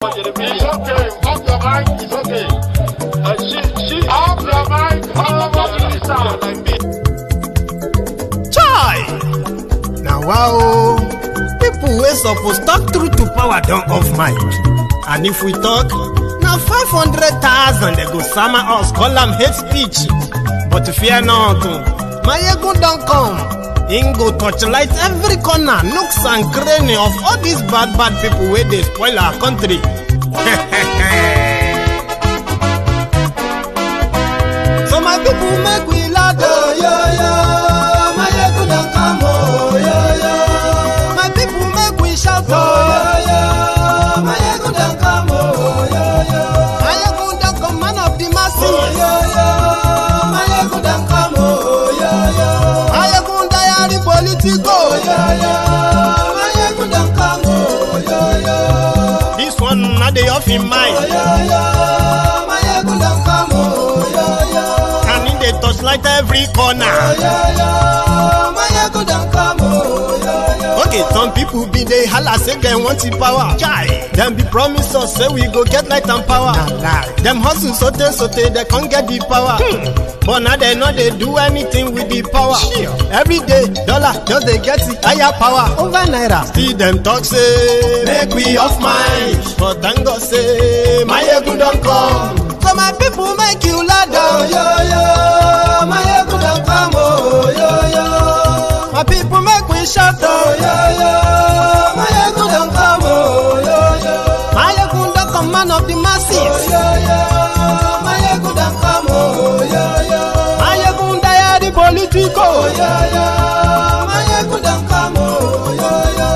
It's okay. Off your mic. It's okay. She off your mic. Chai! Now wow, people wey suppose talk truth to power don't off mic. And if we talk, now 500,000 they go summer us, call them hate speech. But fear not, Maiyegun don't come. Him go torchlight every corner, nooks and cranny of all these bad people where they spoil our country. So my people make we laugh, yo yo. Maiyegun don't come, oh yo yo. My people make we shout, oh yo yo. Maiyegun don't come, oh yo yo. Maiyegun don't come, man of the masses, oh yo yo. Maiyegun don't come, oh yo yo. Maiyegun the Politico, yeah, yeah. Maiyegun don't come, oh, yeah, yeah. This one not the off in mind. Oh, yeah, yeah. Maiyegun don't come, oh, yeah, yeah. And in the torchlight every corner. Oh, yeah, yeah. Maiyegun don't come, oh, yeah, yeah. Okay, some people be they holla say they want the power. Chai. Them be promise us say we go get light and power. Nah. Them hustle sote they can't get the power. But now they know they do anything with the power. Sure. Every day, dollar, just they get the higher power. Over naira. Still them talk say, make we off mind. But thank God say, Maiyegun don't come. So my people make you laugh, oh yo yo. Maiyegun don't come, oh yo yo. My people make we shout, oh yo yo. Maiyegun don't come, oh yo yo. Maiyegun don't come, man of the masses, oh yo yo. Maiyegun don't come, oh yo yo. Maiyegun the Politico, oh yo yo. Maiyegun don't come, oh yo yo.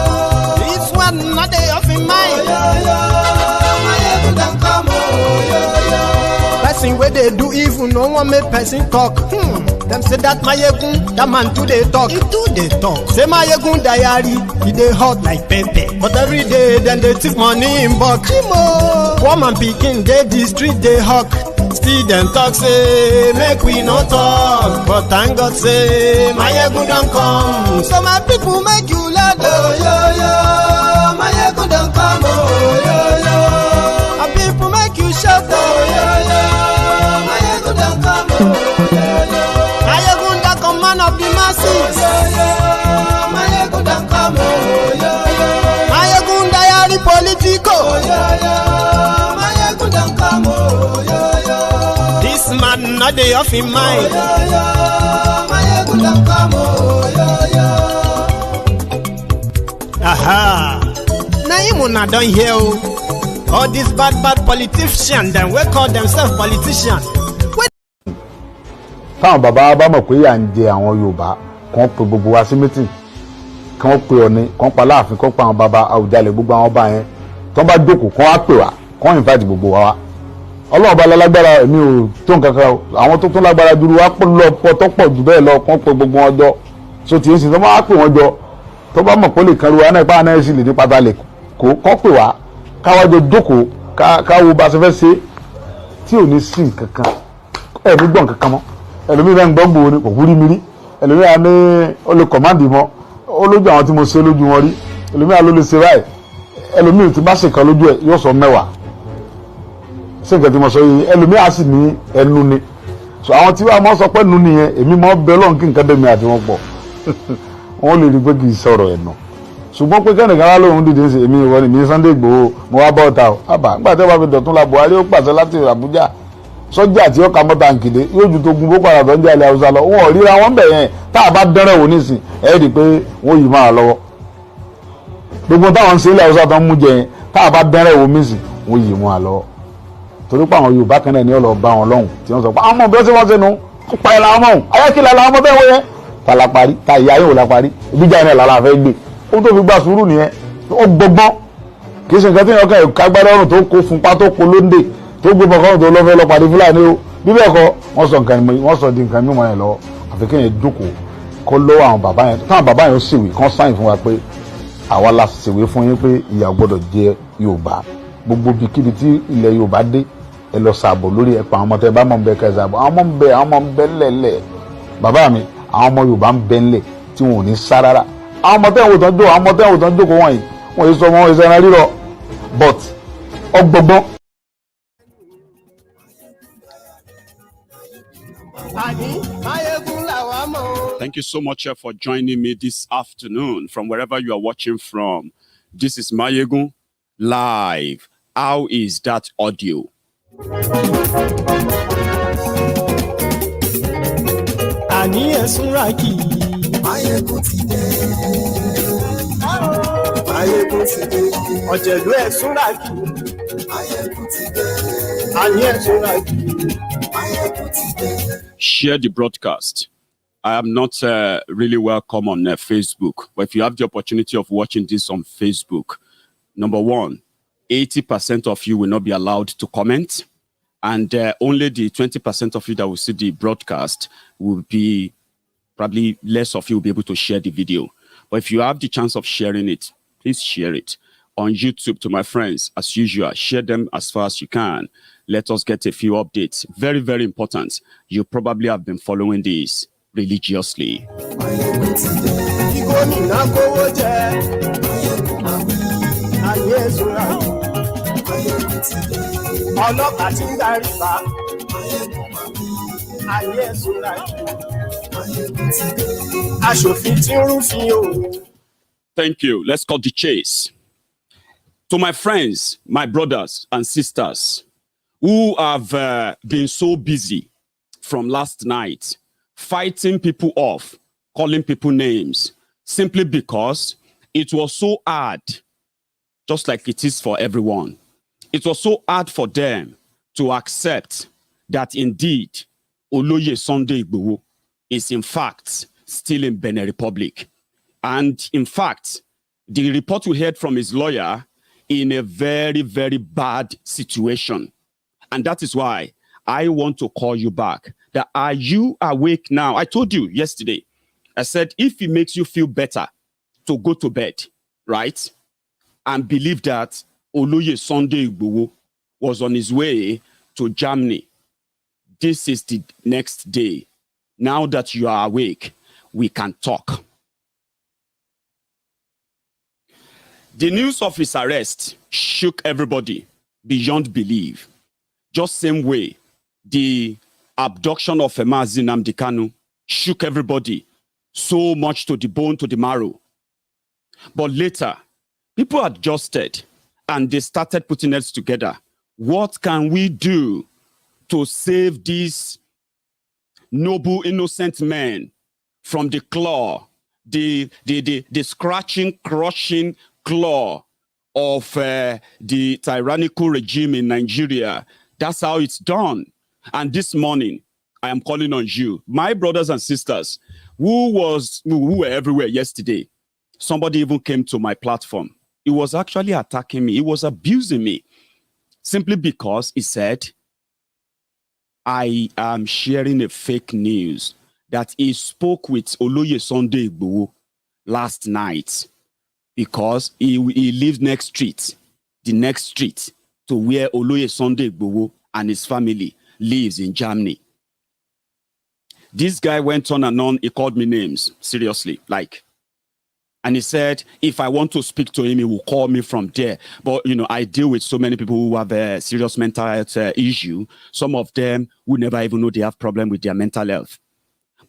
This one not they off in mind, oh yo yo. Maiyegun don't come, oh yo yo. Person where they do evil, no one make person talk. Them say that Maiyegun, that man too they talk. He too they talk. Say Maiyegun diary, he they hot like pepper. But every day then they take money in bulk. Poor man picking, they the street they hawk. Still them talk say, make we no talk. But thank God say, Maiyegun don't come. So my people make you laugh, oh yo yo. Maiyegun don't come, oh yo yo. My people make you shout, oh yo yo. Maiyegun don't come, oh yo yo. Maiyegun don't come, man of the masses, oh yo yo. Maiyegun don't come, oh yo yo. Maiyegun the Politico, oh yo yo. Maiyegun don't come, oh yo yo. This man not the off in mind. Oh, yeah, yeah. Maiyegun don't come, oh, yeah, yeah. Aha. Now you not done here. All these bad politicians, then we call themselves politicians. Táwọn bàbá bá mọ̀ pé yà ń jẹ àwọn Yorùbá kan pe gbogbo wa sí meeting kan pe Ọọ̀ni kan pa Láàfin kan pa àwọn bàbá Àwùjalẹ̀ gbogbo àwọn ọba yẹn tó bá jókòó kan wá pè wá kan invite gbogbo wa wá. Ọlọ́run bá lágbára èmi ò tó nǹkan kan àwọn tó tún lágbára jù wá pọ̀ lọ pọ̀ tó pọ̀ jù bẹ́ẹ̀ lọ kàn pé gbogbo wọn jọ so tí ń sìn tó máa pè wọ́n jọ tó bá mọ̀ pé lè kan ru wa náà ipá náà sì lè ní pátá lè kó kọ́ pè wá káwájọ jókòó káwo bá ṣe fẹ́ ṣe tí ò ní sí nǹkan kan ẹ̀mí gbọ̀n kankan mọ́ ẹlòmíì bá ń gbọ́ gbòó ni kò wúrí mi rí ẹlòmíì á ní ó lè kọ̀máǹdì mọ́ ó lójú àwọn tí mo ṣe lójú wọn rí ẹlòmíì á ló lè ṣe báyìí ẹlòmíì tí bá ṣèkan lójú ẹ̀ yóò sọ 10 ṣé nǹkan tí mo sọ yìí ẹlòmíì á sì ní ẹnu ni so àwọn tí wàá mọ sọ pé nu nìyẹn èmi mọ bẹ lọ́n kí nǹkan dẹ̀mí àti wọn pọ̀ wọn lè rí pé kì í sọ̀rọ̀ ẹ̀nà ṣùgbọ́n pé kẹ́nìkan wá lóhun dìde ṣe èmi ìwọ ni mi Sunday Igboho mo wá bọ́ ọ̀tá o àbá nígbà tí wọ́n bá fi dọ̀tún la Buhari ó pàṣẹ láti Àbújá sọ́jà tí ó ka mọ́ta nkìdé yóò ju tó gun boko haram tó ń jẹ́ ilẹ̀ Haúsá lọ wọn ò ríra wọn bẹ̀ yẹn tá a bá dẹ́rẹ̀ wò nísìn ẹ̀ rí i pé wọ́n yìí máa lọ́wọ́ gbogbo táwọn ń ṣe ilẹ̀ Haúsá tó ń mú jẹ yẹn tá a bá dẹ́rẹ̀ wò nísìn wọ́n yìí máa lọ́wọ́ torí pé àwọn Yorùbá kan náà ni ó lọ bá wọn lọ́hùn tí wọ́n sọ pé àwọn ọmọ bẹ́ẹ̀ tí wọ́n ṣe nu pa ẹ̀ làwọn ọmọ ayákìlá làwọn ọmọ bẹ́ẹ̀ wọ́n yẹn ta la parí ta ìyá yóò la parí ìbíjà yẹn làlá fẹ́ gbé ó tó fi gba sùúrù nìyẹn ó gbọgbọ́n kì í ṣe nǹkan tí yẹn kàn kágbára ọrùn tó kó funpa tó kó lóńdè tó gbé bọ̀kọ́rùn tó lọ́fẹ́ lọ pàdé Fúlàní o bí bẹ́ẹ̀ kọ́ wọ́n sọ di nǹkan mímọ́ yẹn lọ àfi kéèyàn jókòó kó lọ́wọ́ àwọn bàbá yẹn táwọn bàbá yẹn ó ṣèwé kán sáyìn fún wa pé àwa la ṣèwé fún yín pé ìyà gbọ́dọ̀ jẹ Yorùbá gbogbo bíkíbi tí ilẹ̀ Yorùbá dé ẹ lọ sàbò lórí ẹ̀pà àwọn ọmọ tẹ bá mọ̀ ń bẹ kẹ́ sàbò àwọn ọmọ ń bẹ lẹ̀lẹ̀ bàbá mi àwọn ọmọ Yorùbá ń bẹ ńlẹ̀ tí wọn ò ní sá rárá àwọn ọmọ tẹ́wọ̀n tán jókòó wọ̀nyí wọ́n yìí sọ wọn ìṣẹ́ran rírọ̀ but ọgbọgbọ́n. Thank you so much for joining me this afternoon from wherever you are watching from. This is Maiyegun live. How is that audio? Maiyegun ti dé. Maiyegun ti dé. Ọ̀jẹ̀lú ẹ̀ súnràkì. Maiyegun ti dé. Àní ẹ̀ súnràkì. Maiyegun ti dé. Share the broadcast. I am not really welcome on Facebook, but if you have the opportunity of watching this on Facebook, number one, 80% of you will not be allowed to comment, and only the 20% of you that will see the broadcast will be, probably less of you will be able to share the video. But if you have the chance of sharing it, please share it on YouTube to my friends. As usual, share them as far as you can. Let us get a few updates. Very, very important. You probably have been following this religiously. Thank you. Let's cut the chase. To my friends, my brothers and sisters who have been so busy from last night, fighting people off, calling people names, simply because it was so hard, just like it is for everyone. It was so hard for them to accept that indeed Oloye Sunday Igboho is in fact still in Benin Republic. And in fact, the report we heard from his lawyer in a very, very bad situation. And that is why I want to call you back. That are you awake now? I told you yesterday, I said, if it makes you feel better to go to bed, right? And believe that Oloye Sunday Igboho was on his way to Germany. This is the next day. Now that you are awake, we can talk. The news of his arrest shook everybody beyond belief. Just same way the abduction of Mazi Nnamdi Kanu shook everybody so much to the bone, to the marrow. But later, people adjusted and they started putting heads together. What can we do to save these noble, innocent men from the claw, the scratching, crushing claw of the tyrannical regime in Nigeria? That's how it's done. And this morning, I am calling on you, my brothers and sisters, who were everywhere yesterday. Somebody even came to my platform. He was actually attacking me. He was abusing me simply because he said, I am sharing a fake news that he spoke with Oloye Sunday Igboho last night because he lives next street, the next street to where Oloye Sunday Igboho and his family lives in Germany. This guy went on and on. He called me names, seriously, like. And he said, if I want to speak to him, he will call me from there. But, you know, I deal with so many people who have a serious mental health issue. Some of them who never even know they have problem with their mental health.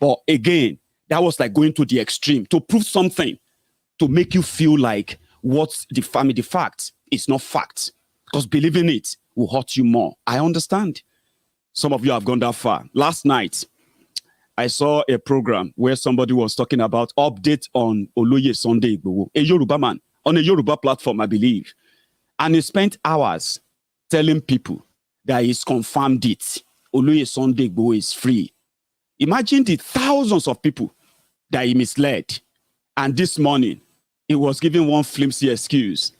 But again, that was like going to the extreme to prove something, to make you feel like what's the fact is not fact. Because believing it will hurt you more. I understand. Some of you have gone that far. Last night, I saw a program where somebody was talking about update on Oloye Sunday Igboho, a Yoruba man, on a Yoruba platform, I believe. And he spent hours telling people that he's confirmed it. Oloye Sunday Igboho is free. Imagine the thousands of people that he misled. And this morning, he was giving one flimsy excuse.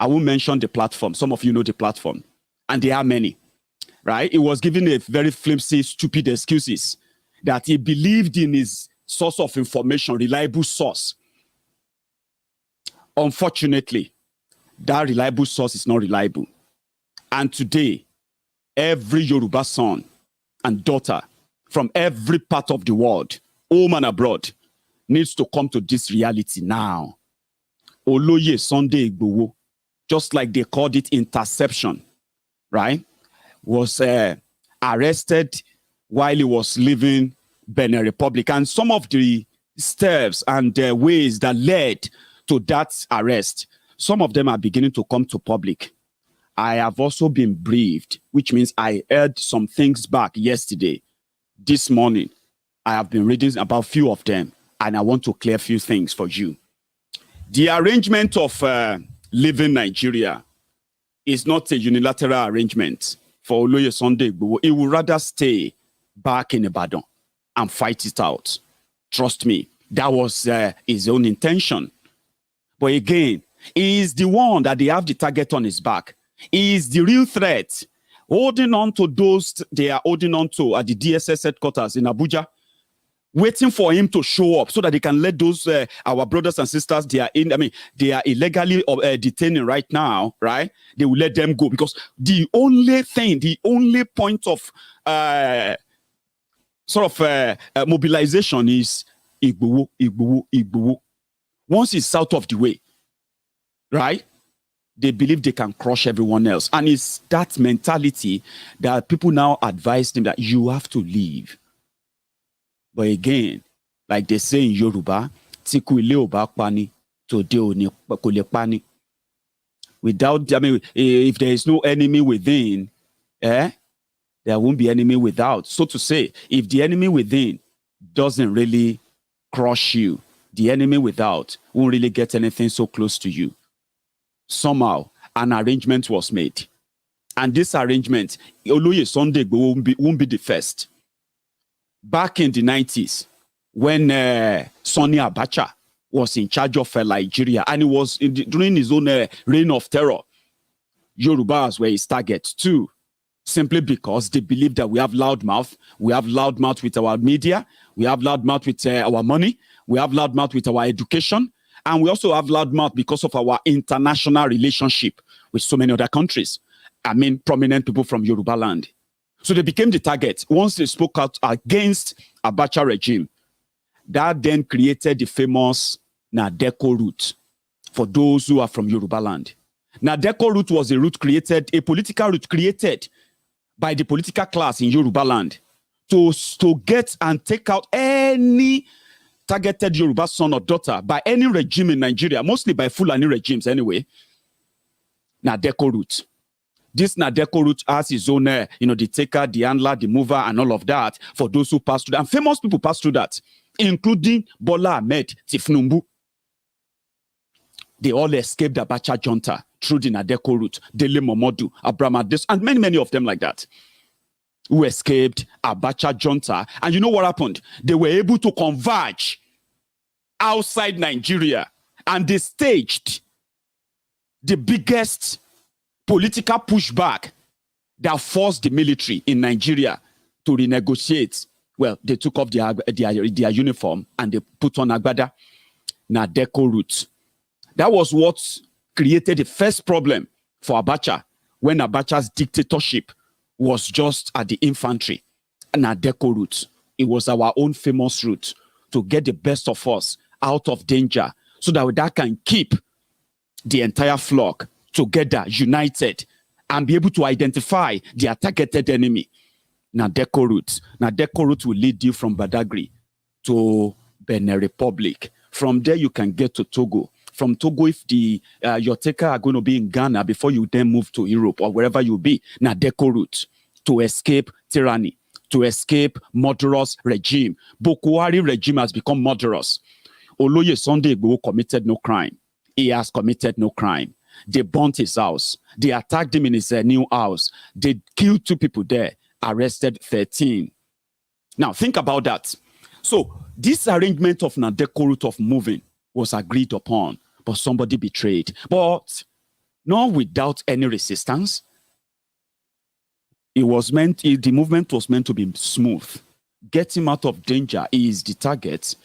I won't mention the platform. Some of you know the platform. And there are many, right? He was giving a very flimsy, stupid excuses that he believed in his source of information, reliable source. Unfortunately, that reliable source is not reliable. And today, every Yoruba son and daughter from every part of the world, home and abroad, needs to come to this reality now. Oloye Sunday Igboho, just like they called it interception right, was arrested while he was leaving Benin Republic. And some of the steps and ways that led to that arrest, some of them are beginning to come to public. I have also been briefed, which means I heard some things back yesterday. This morning, I have been reading about a few of them, and I want to clear a few things for you. The arrangement of leaving Nigeria is not a unilateral arrangement for Oloye Sunday Igboho. He would rather stay back in Ibadan and fight it out. Trust me, that was his own intention. But again, he is the one that they have the target on his back. He is the real threat, holding on to those they are holding on to at the DSS headquarters in Abuja, waiting for him to show up so that they can let those our brothers and sisters they are illegally detaining right now, right? They will let them go, because the only point of mobilization is Igboho, Igboho, Igboho. Once it's out of the way, right? They believe they can crush everyone else. And it's that mentality that people now advise them that you have to leave. But again, like they say in Yoruba, Tiku ile oba pani, tode oni kole pani. Without, if there is no enemy within, there won't be enemy without. So to say, if the enemy within doesn't really crush you, the enemy without won't really get anything so close to you. Somehow, an arrangement was made. And this arrangement, Oloye Sunday Igboho won't be the first. Back in the 90s, when Sani Abacha was in charge of Nigeria, and it was during his own reign of terror, Yorubas were his target too, simply because they believe that we have loudmouth. We have loudmouth with our media. We have loudmouth with our money. We have loudmouth with our education. And we also have loudmouth because of our international relationship with so many other countries. Prominent people from Yoruba land. So they became the target once they spoke out against Abacha regime. That then created the famous Nadeko route for those who are from Yoruba land. Nadeko route was a political route created by the political class in Yoruba land to get and take out any targeted Yoruba son or daughter by any regime in Nigeria, mostly by Fulani regimes anyway. Nadeko route. This Nadeko route has its own, the taker, the handler, the mover, and all of that for those who pass through that. And famous people pass through that, including Bola Ahmed Tifnumbu. They all escaped the Abacha junta through the Nadeko route. Dele Momodu, Abraham Ades, and many, many of them like that, who escaped Abacha junta. And you know what happened? They were able to converge outside Nigeria, and they staged the biggest political pushback that forced the military in Nigeria to renegotiate. Well, they took off their uniform and they put on Agbada. Nadeko route. That was what created the first problem for Abacha when Abacha's dictatorship was just at the infantry. Nadeko route. It was our own famous route to get the best of us out of danger so that can keep the entire flock together, united, and be able to identify their targeted enemy. Nadeko route. Nadeko route will lead you from Badagry to Benin Republic. From there, you can get to Togo. From Togo, if your taker are going to be in Ghana before you then move to Europe or wherever you be, Nadeko route to escape tyranny, to escape murderous regime. Buhari regime has become murderous. Oloye Sunday Igboho committed no crime. He has committed no crime. They burnt his house. They attacked him in his new house. They killed 2 people there, arrested 13. Now, think about that. So, this arrangement of Nadeko route of moving was agreed upon, but somebody betrayed. But not without any resistance. The movement was meant to be smooth. Get him out of danger is the target,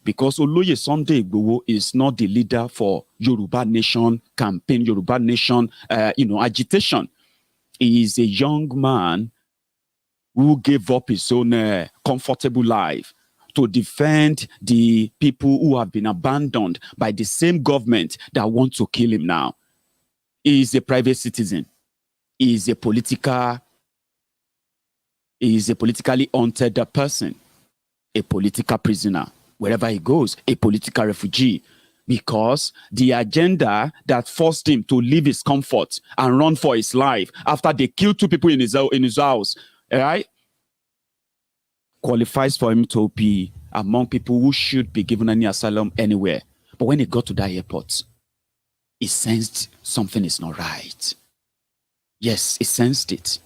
because Oloye Sunday Igboho is not the leader for Yoruba Nation campaign, Yoruba Nation, agitation. He is a young man who gave up his own comfortable life to defend the people who have been abandoned by the same government that want to kill him now. He is a private citizen. is a politically haunted person, a political prisoner, wherever he goes, a political refugee, because the agenda that forced him to leave his comfort and run for his life after they killed 2 people in his house, right, qualifies for him to be among people who should be given any asylum anywhere. But when he got to that airport, he sensed something is not right. Yes, he sensed it.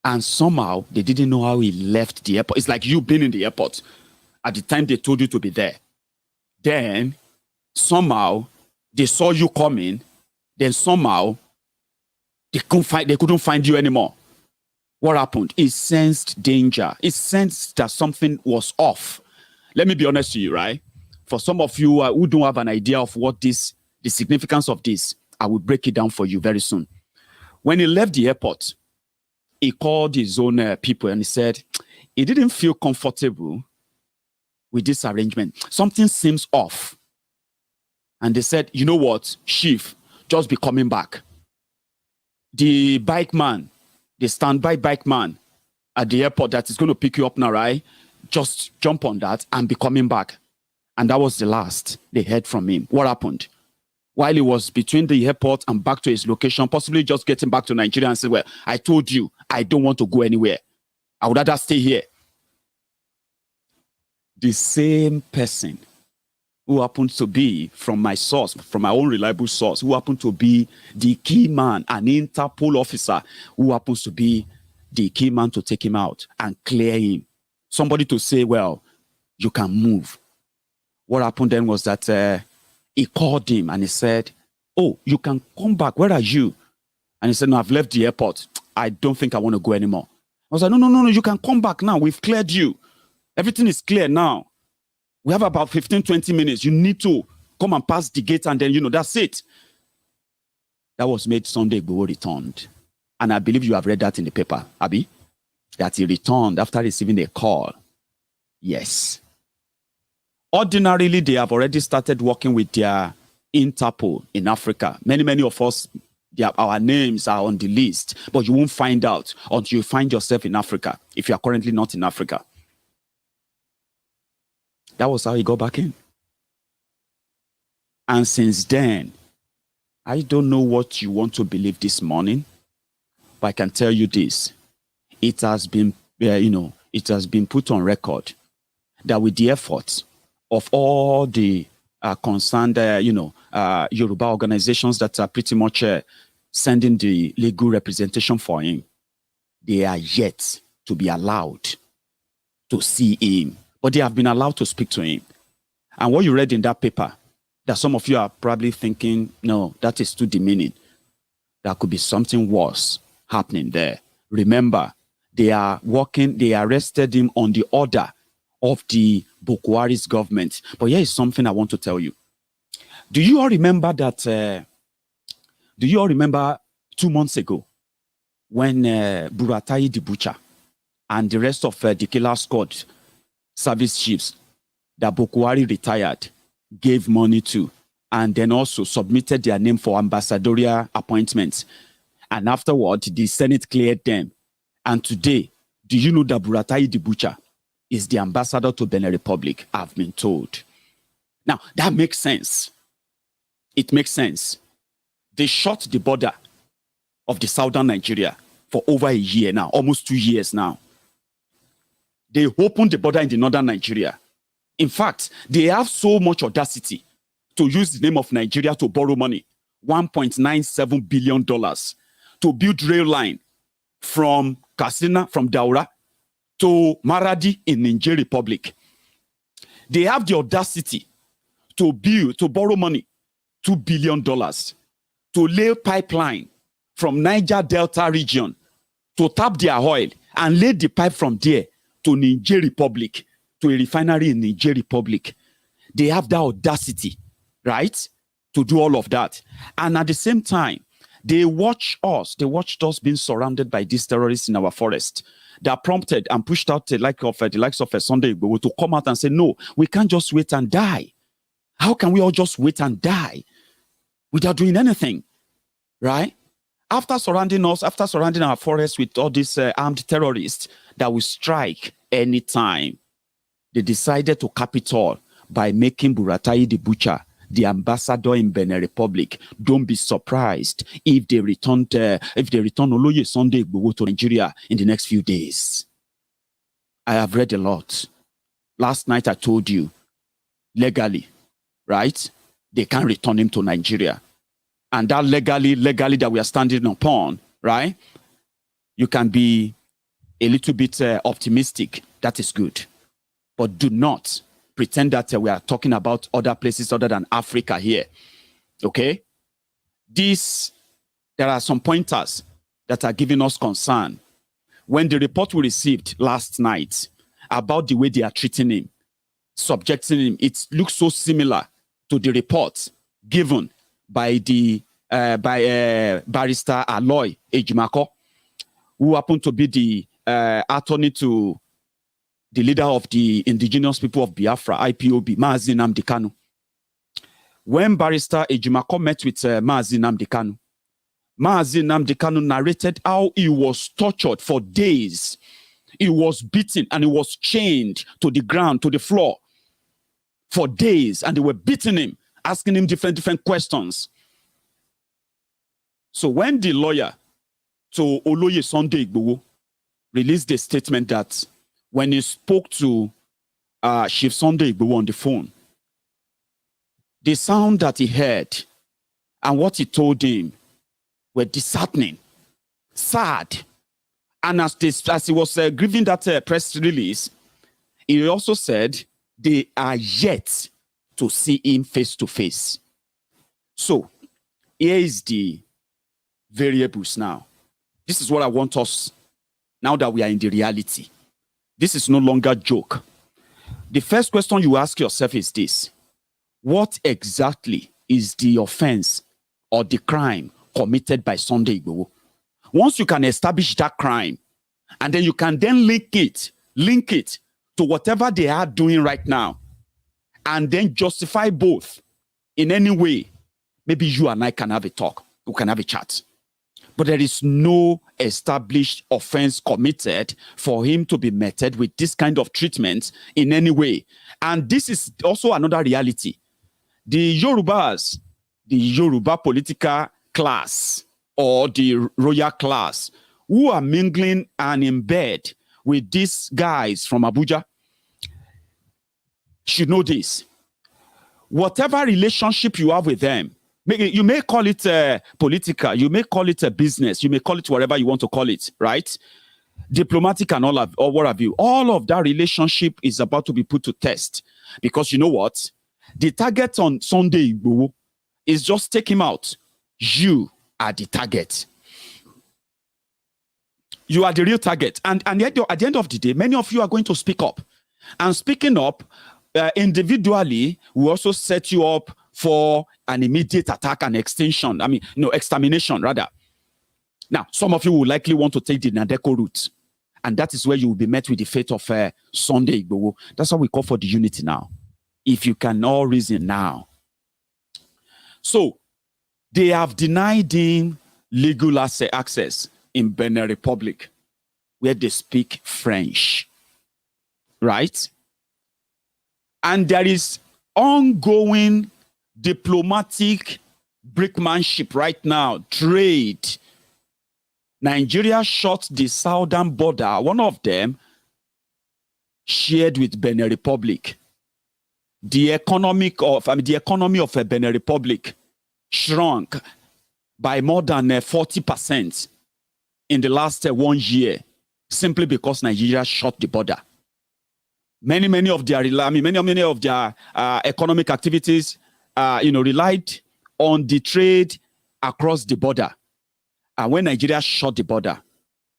And somehow, they didn't know how he left the airport. It's like you being in the airport at the time they told you to be there. Then, somehow, they saw you coming. Then somehow, they couldn't find you anymore. What happened? He sensed danger. He sensed that something was off. Let me be honest to you, right? For some of you who don't have an idea of what the significance of this, I will break it down for you very soon. When he left the airport, he called his own people and he said he didn't feel comfortable with this arrangement. Something seems off. And they said, you know what, Chief, just be coming back. The bike man, the standby bike man at the airport that is going to pick you up now, right? Just jump on that and be coming back. And that was the last they heard from him. What happened? While he was between the airport and back to his location, possibly just getting back to Nigeria and say, well, I told you, I don't want to go anywhere. I would rather stay here. The same person who happens to be, from my source, from my own reliable source, who happened to be the key man, an Interpol officer, who happens to be the key man to take him out and clear him. Somebody to say, well, you can move. What happened then was that he called him and he said, oh, you can come back. Where are you? And he said, no, I've left the airport. I don't think I want to go anymore. I was like, no, you can come back now. We've cleared you. Everything is clear now. We have about 15, 20 minutes. You need to come and pass the gate and then, that's it. That was made Sunday Igboho returned. And I believe you have read that in the paper, Abi, that he returned after receiving a call. Yes. Ordinarily, they have already started working with their Interpol in Africa. Many of us, our names are on the list, but you won't find out until you find yourself in Africa, if you are currently not in Africa. That was how he got back in. And since then, I don't know what you want to believe this morning, but I can tell you this. It has been, it has been put on record that with the efforts of all the concerned, Yoruba organizations that are pretty much sending the legal representation for him, they are yet to be allowed to see him. But they have been allowed to speak to him. And what you read in that paper, that some of you are probably thinking, no, that is too demeaning. There could be something worse happening there. Remember, they arrested him on the order of the Buhari's government. But here is something I want to tell you. Do you all remember that, 2 months ago, when Buratai the Butcher and the rest of the killer squad service chiefs that Buhari retired gave money to, and then also submitted their name for ambassadorial appointments. And afterward, the Senate cleared them. And today, do you know that Buratai the Butcher is the ambassador to Benin Republic? I've been told. Now, that makes sense. It makes sense. They shut the border of the southern Nigeria for over a year now, almost 2 years now. They opened the border in the northern Nigeria. In fact, they have so much audacity to use the name of Nigeria to borrow money, $1.97 billion, to build rail line from Katsina, from Daura, to Maradi in Niger Republic. They have the audacity to borrow money, $2 billion, to lay pipeline from Niger Delta region, to tap their oil and lay the pipe from there to Niger Republic, to a refinery in Niger Republic. They have that audacity, right, to do all of that. And at the same time, they watched us being surrounded by these terrorists in our forest. That prompted and pushed out the likes of Sunday Igboho to come out and say, no, we can't just wait and die. How can we all just wait and die without doing anything, right? after surrounding us, after surrounding our forests with all these armed terrorists that will strike anytime, they decided to cap it all by making Buratai the Butcher the ambassador in Benin Republic. Don't be surprised if they return Oloye Sunday Igboho to Nigeria in the next few days. I have read a lot. Last night I told you, legally, right? They can't return him to Nigeria. And that legally that we are standing upon, right? You can be a little bit optimistic. That is good. But do not pretend that we are talking about other places other than Africa here. Okay? There are some pointers that are giving us concern. When the report we received last night about the way they are treating him, subjecting him, it looks so similar to the report given by barrister Oloye Ejimako, who happened to be the attorney to the leader of the indigenous people of Biafra, IPOB, Mazi Nnamdi Kanu. When barrister Ejimako met with Mazi Nnamdi Kanu, Mazi Nnamdi Kanu narrated how he was tortured for days. He was beaten and he was chained to the ground, to the floor for days, and they were beating him, asking him different questions. So when the lawyer to Oloye Sunday Igboho released a statement that when he spoke to Chief Sunday Igboho on the phone, the sound that he heard and what he told him were disheartening, sad. And as he was giving that press release, he also said they are yet to see him face to face. So here is the variables now. This is what I want us, now that we are in the reality. This is no longer a joke. The first question you ask yourself is this: what exactly is the offense or the crime committed by Sunday Igboho? Once you can establish that crime, and then you can then link it to whatever they are doing right now, and then justify both in any way, maybe you and I can have a talk, we can have a chat. But there is no established offense committed for him to be meted with this kind of treatment in any way. And this is also another reality. The Yorubas, the Yoruba political class or the royal class, who are mingling and in bed with these guys from Abuja, should know this. Whatever relationship you have with them, you may call it political, you may call it a business, you may call it whatever you want to call it, right? Diplomatic and or what have you. All of that relationship is about to be put to test. Because you know what? The target on Sunday Igboho is just take him out. You are the target. You are the real target. And yet, at the end of the day, many of you are going to speak up. And speaking up individually will also set you up for an immediate attack and extinction. Extermination, rather. Now, some of you will likely want to take the Nadeko route. And that is where you will be met with the fate of Sunday Igboho. That's what we call for the unity now. If you can all reason now. So, they have denied him legal access in Benin Republic, where they speak French. Right? And there is ongoing diplomatic brickmanship right now, trade. Nigeria shut the southern border, one of them shared with Benin Republic. The economy of Benin Republic shrunk by more than 40% in the last 1 year, simply because Nigeria shut the border. Many of their economic activities, relied on the trade across the border. And when Nigeria shut the border,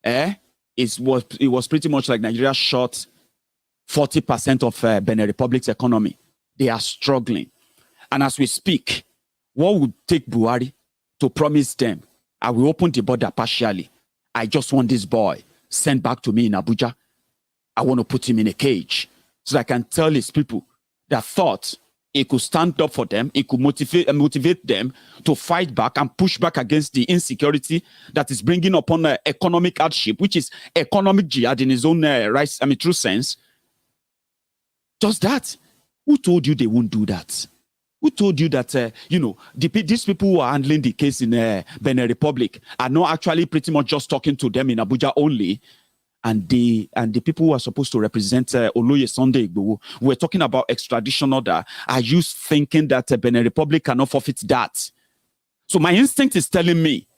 it was pretty much like Nigeria shut 40% of Benin Republic's economy. They are struggling. And as we speak, what would take Buhari to promise them, I will open the border partially. I just want this boy sent back to me in Abuja. I want to put him in a cage so that I can tell his people that thought It could stand up for them. It could motivate them to fight back and push back against the insecurity that is bringing upon economic hardship, which is economic jihad in its own true sense. Just that. Who told you they won't do that? Who told you that, these people who are handling the case in Benin Republic are not actually pretty much just talking to them in Abuja only? And the people who are supposed to represent Oloye Sunday Igboho, we're talking about extradition order. Are you thinking that Benin Republic cannot forfeit that? So my instinct is telling me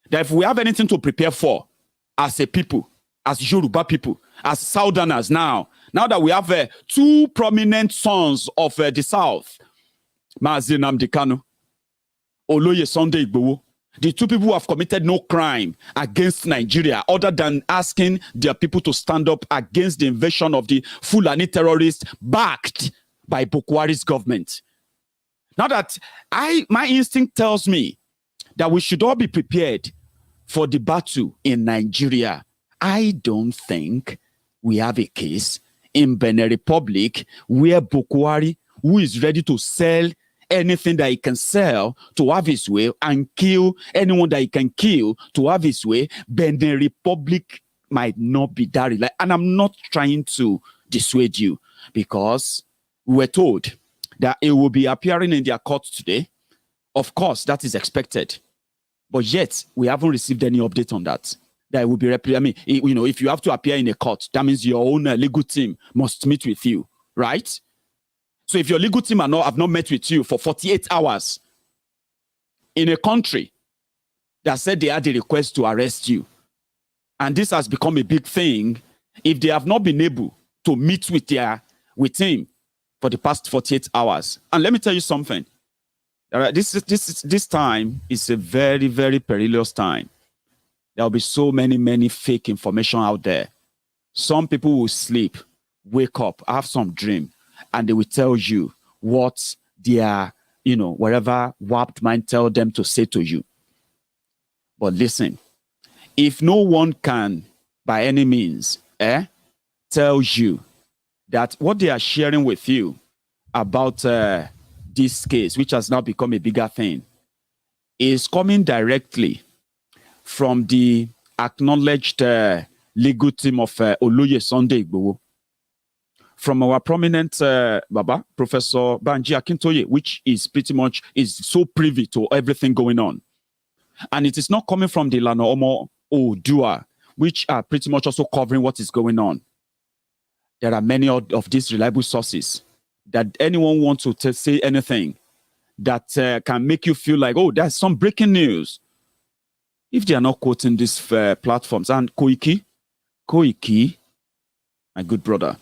that if we have anything to prepare for as a people, as Yoruba people, as Southerners now that we have two prominent sons of the South, Mazi Nnamdi Kanu, Oloye Sunday Igboho, the two people who have committed no crime against Nigeria other than asking their people to stand up against the invasion of the Fulani terrorists backed by Buhari's government. Now that my instinct tells me that we should all be prepared for the battle in Nigeria, I don't think we have a case in Benin Republic where Buhari, who is ready to sell anything that he can sell to have his way and kill anyone that he can kill to have his way, Benin Republic might not be that reliable. And I'm not trying to dissuade you, because we were told that it will be appearing in their court today. Of course, that is expected. But yet, we haven't received any update on that. That it will be, if you have to appear in a court, that means your own legal team must meet with you, right? So if your legal team have not met with you for 48 hours in a country that said they had a request to arrest you, and this has become a big thing, if they have not been able to meet with him for the past 48 hours, and let me tell you something, all right, this time is a very, very perilous time. There will be so many fake information out there. Some people will sleep, wake up, have some dream, and they will tell you what their, whatever warped mind tell them to say to you. But listen, if no one can, by any means, tell you that what they are sharing with you about this case, which has now become a bigger thing, is coming directly from the acknowledged legal team of Oloye Sunday Igboho, from our prominent Baba, Professor Banji Akintoye, which is pretty much so privy to everything going on. And it is not coming from the Lana Omo Odua, which are pretty much also covering what is going on. There are many of these reliable sources that anyone wants to say anything that can make you feel like, oh, there's some breaking news. If they are not quoting these platforms, and Koiki, my good brother,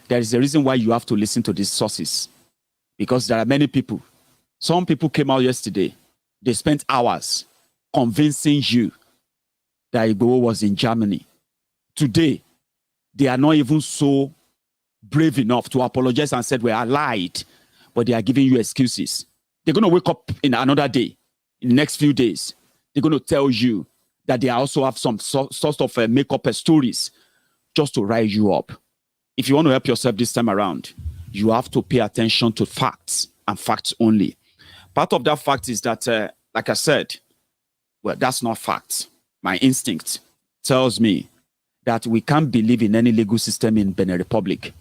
there is a reason why you have to listen to these sources, because there are many people. Some people came out yesterday. They spent hours convincing you that Igboho was in Germany. Today, they are not even so brave enough to apologize and said, well, I lied, but they are giving you excuses. They're going to wake up in another day, in the next few days. They're going to tell you that they also have some sort of make-up stories just to rile you up. If you want to help yourself this time around, you have to pay attention to facts and facts only. Part of that fact is that, like I said, well, that's not fact. My instinct tells me that we can't believe in any legal system in Benin Republic,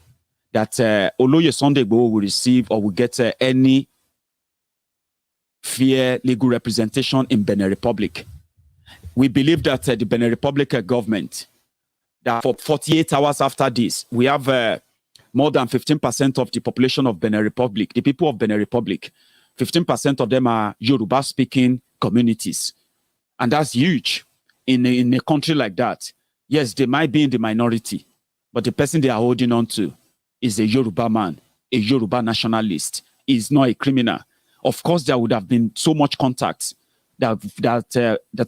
that Oloye Sunday Igboho will receive or will get any fair legal representation in Benin Republic. We believe that the Benin Republic government, that for 48 hours after this, we have more than 15% of the population of Benin Republic, the people of Benin Republic, 15% of them are Yoruba-speaking communities. And that's huge in a country like that. Yes, they might be in the minority, but the person they are holding on to is a Yoruba man, a Yoruba nationalist. He's not a criminal. Of course, there would have been so much contact that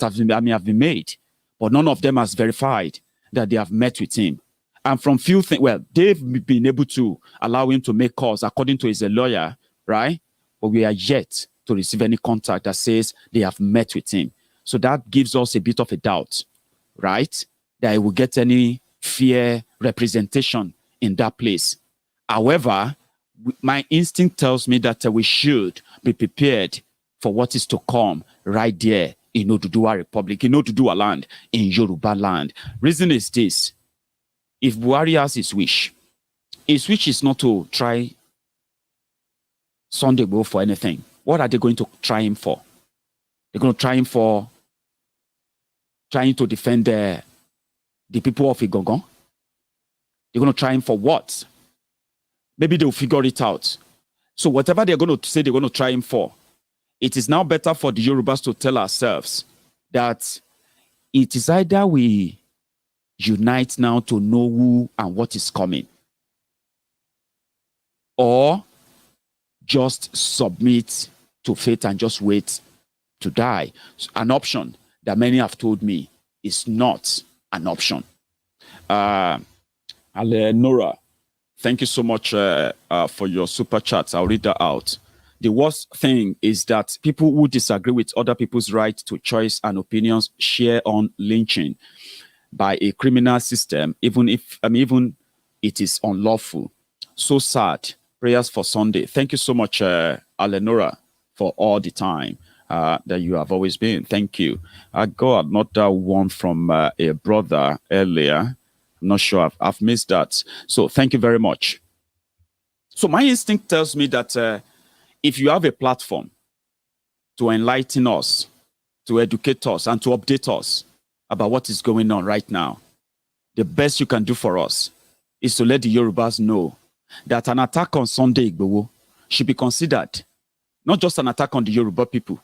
have been made, but none of them has verified that they have met with him. And from few things, well, they've been able to allow him to make calls according to his lawyer, right? But we are yet to receive any contact that says they have met with him. So that gives us a bit of a doubt, right? That he will get any fair representation in that place. However, my instinct tells me that we should be prepared for what is to come right there in Oduduwa Republic, in Oduduwa land, in Yoruba land. Reason is this: if Buhari has his wish is not to try Sunday Igboho for anything. What are they going to try him for? They're going to try him for trying to defend the people of Igogon. They're going to try him for what? Maybe they'll figure it out. So whatever they're going to say they're going to try him for, it is now better for the Yorubas to tell ourselves that it is either we unite now to know who and what is coming, or just submit to fate and just wait to die. An option that many have told me is not an option. Nora, thank you so much for your super chats. I'll read that out. The worst thing is that people who disagree with other people's right to choice and opinions share on lynching by a criminal system, even it is unlawful. So sad. Prayers for Sunday. Thank you so much, Alenora, for all the time that you have always been. Thank you. I got another one from a brother earlier. I'm not sure. I've missed that. So thank you very much. So my instinct tells me that if you have a platform to enlighten us, to educate us, and to update us about what is going on right now, the best you can do for us is to let the Yorubas know that an attack on Sunday Igboho should be considered not just an attack on the Yoruba people.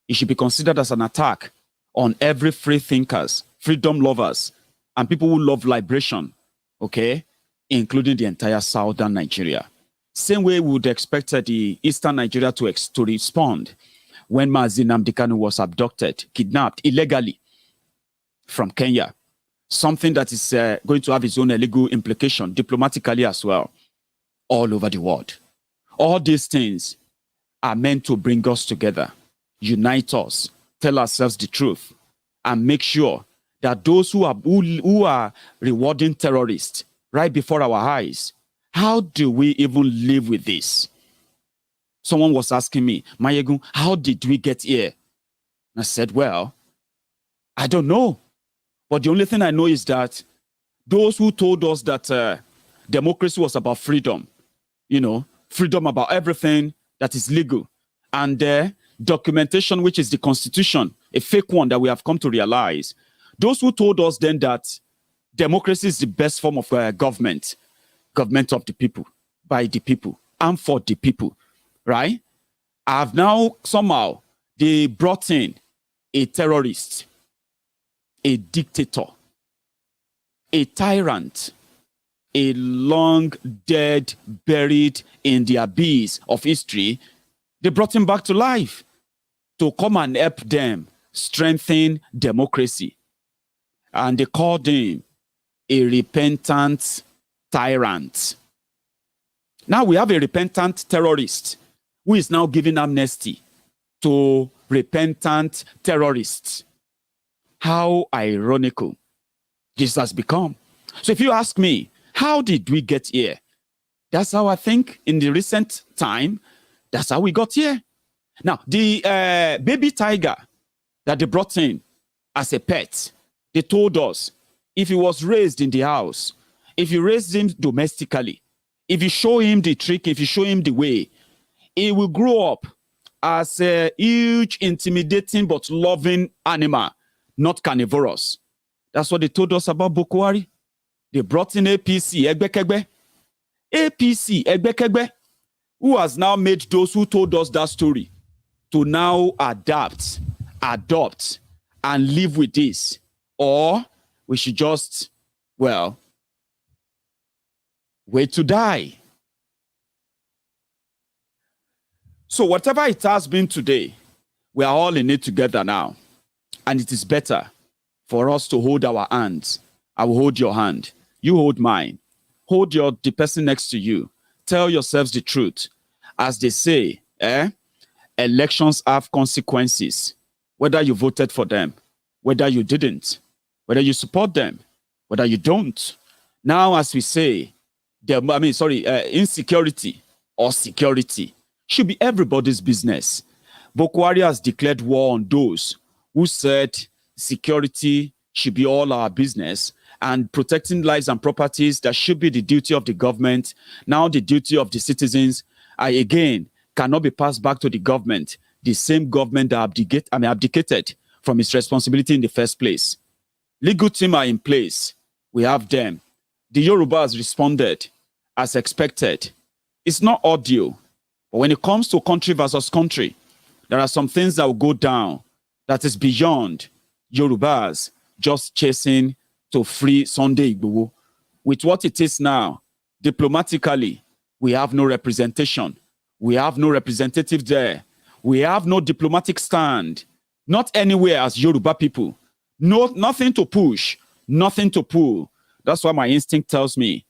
It should be considered as an attack on every free thinkers, freedom lovers, and people who love liberation, okay, including the entire southern Nigeria. Same way we would expect the eastern Nigeria to respond when Mazi Nnamdi Kanu was abducted, kidnapped illegally from Kenya. Something that is going to have its own illegal implication diplomatically as well, all over the world. All these things are meant to bring us together, unite us, tell ourselves the truth, and make sure that those who are rewarding terrorists right before our eyes, how do we even live with this? Someone was asking me, Maiyegun, how did we get here? And I said, well, I don't know. But the only thing I know is that those who told us that democracy was about freedom, freedom about everything that is legal, and documentation, which is the Constitution, a fake one that we have come to realize. Those who told us then that democracy is the best form of government of the people, by the people, and for the people, right? Have now somehow, they brought in a terrorist, a dictator, a tyrant, a long dead, buried in the abyss of history. They brought him back to life to come and help them strengthen democracy. And they called him a repentant tyrant. Now we have a repentant terrorist who is now giving amnesty to repentant terrorists. How ironical this has become. So if you ask me, how did we get here? That's how I think in the recent time, that's how we got here. Now, the baby tiger that they brought in as a pet, they told us if he was raised in the house, if you raise him domestically, if you show him the trick, if you show him the way, he will grow up as a huge, intimidating, but loving animal, not carnivorous. That's what they told us about Buhari. They brought in APC, Egbekegbe, who has now made those who told us that story to now adopt, and live with this. Or we should just, wait to die. So whatever it has been today, we are all in it together now. And it is better for us to hold our hands. I will hold your hand. You hold mine. Hold the person next to you. Tell yourselves the truth. As they say, elections have consequences. Whether you voted for them, whether you didn't, whether you support them, whether you don't. Now, as we say, insecurity or security should be everybody's business. Boko Haram has declared war on those who said security should be all our business, and protecting lives and properties, that should be the duty of the government. Now the duty of the citizens, again, cannot be passed back to the government, the same government that abdicated from its responsibility in the first place. Legal team are in place. We have them. The Yoruba has responded as expected. It's not audio. But when it comes to country versus country, there are some things that will go down that is beyond Yorubas just chasing to free Sunday Igboho. With what it is now, diplomatically, we have no representation. We have no representative there. We have no diplomatic stand. Not anywhere as Yoruba people. Nothing to push, nothing to pull. That's why my instinct tells me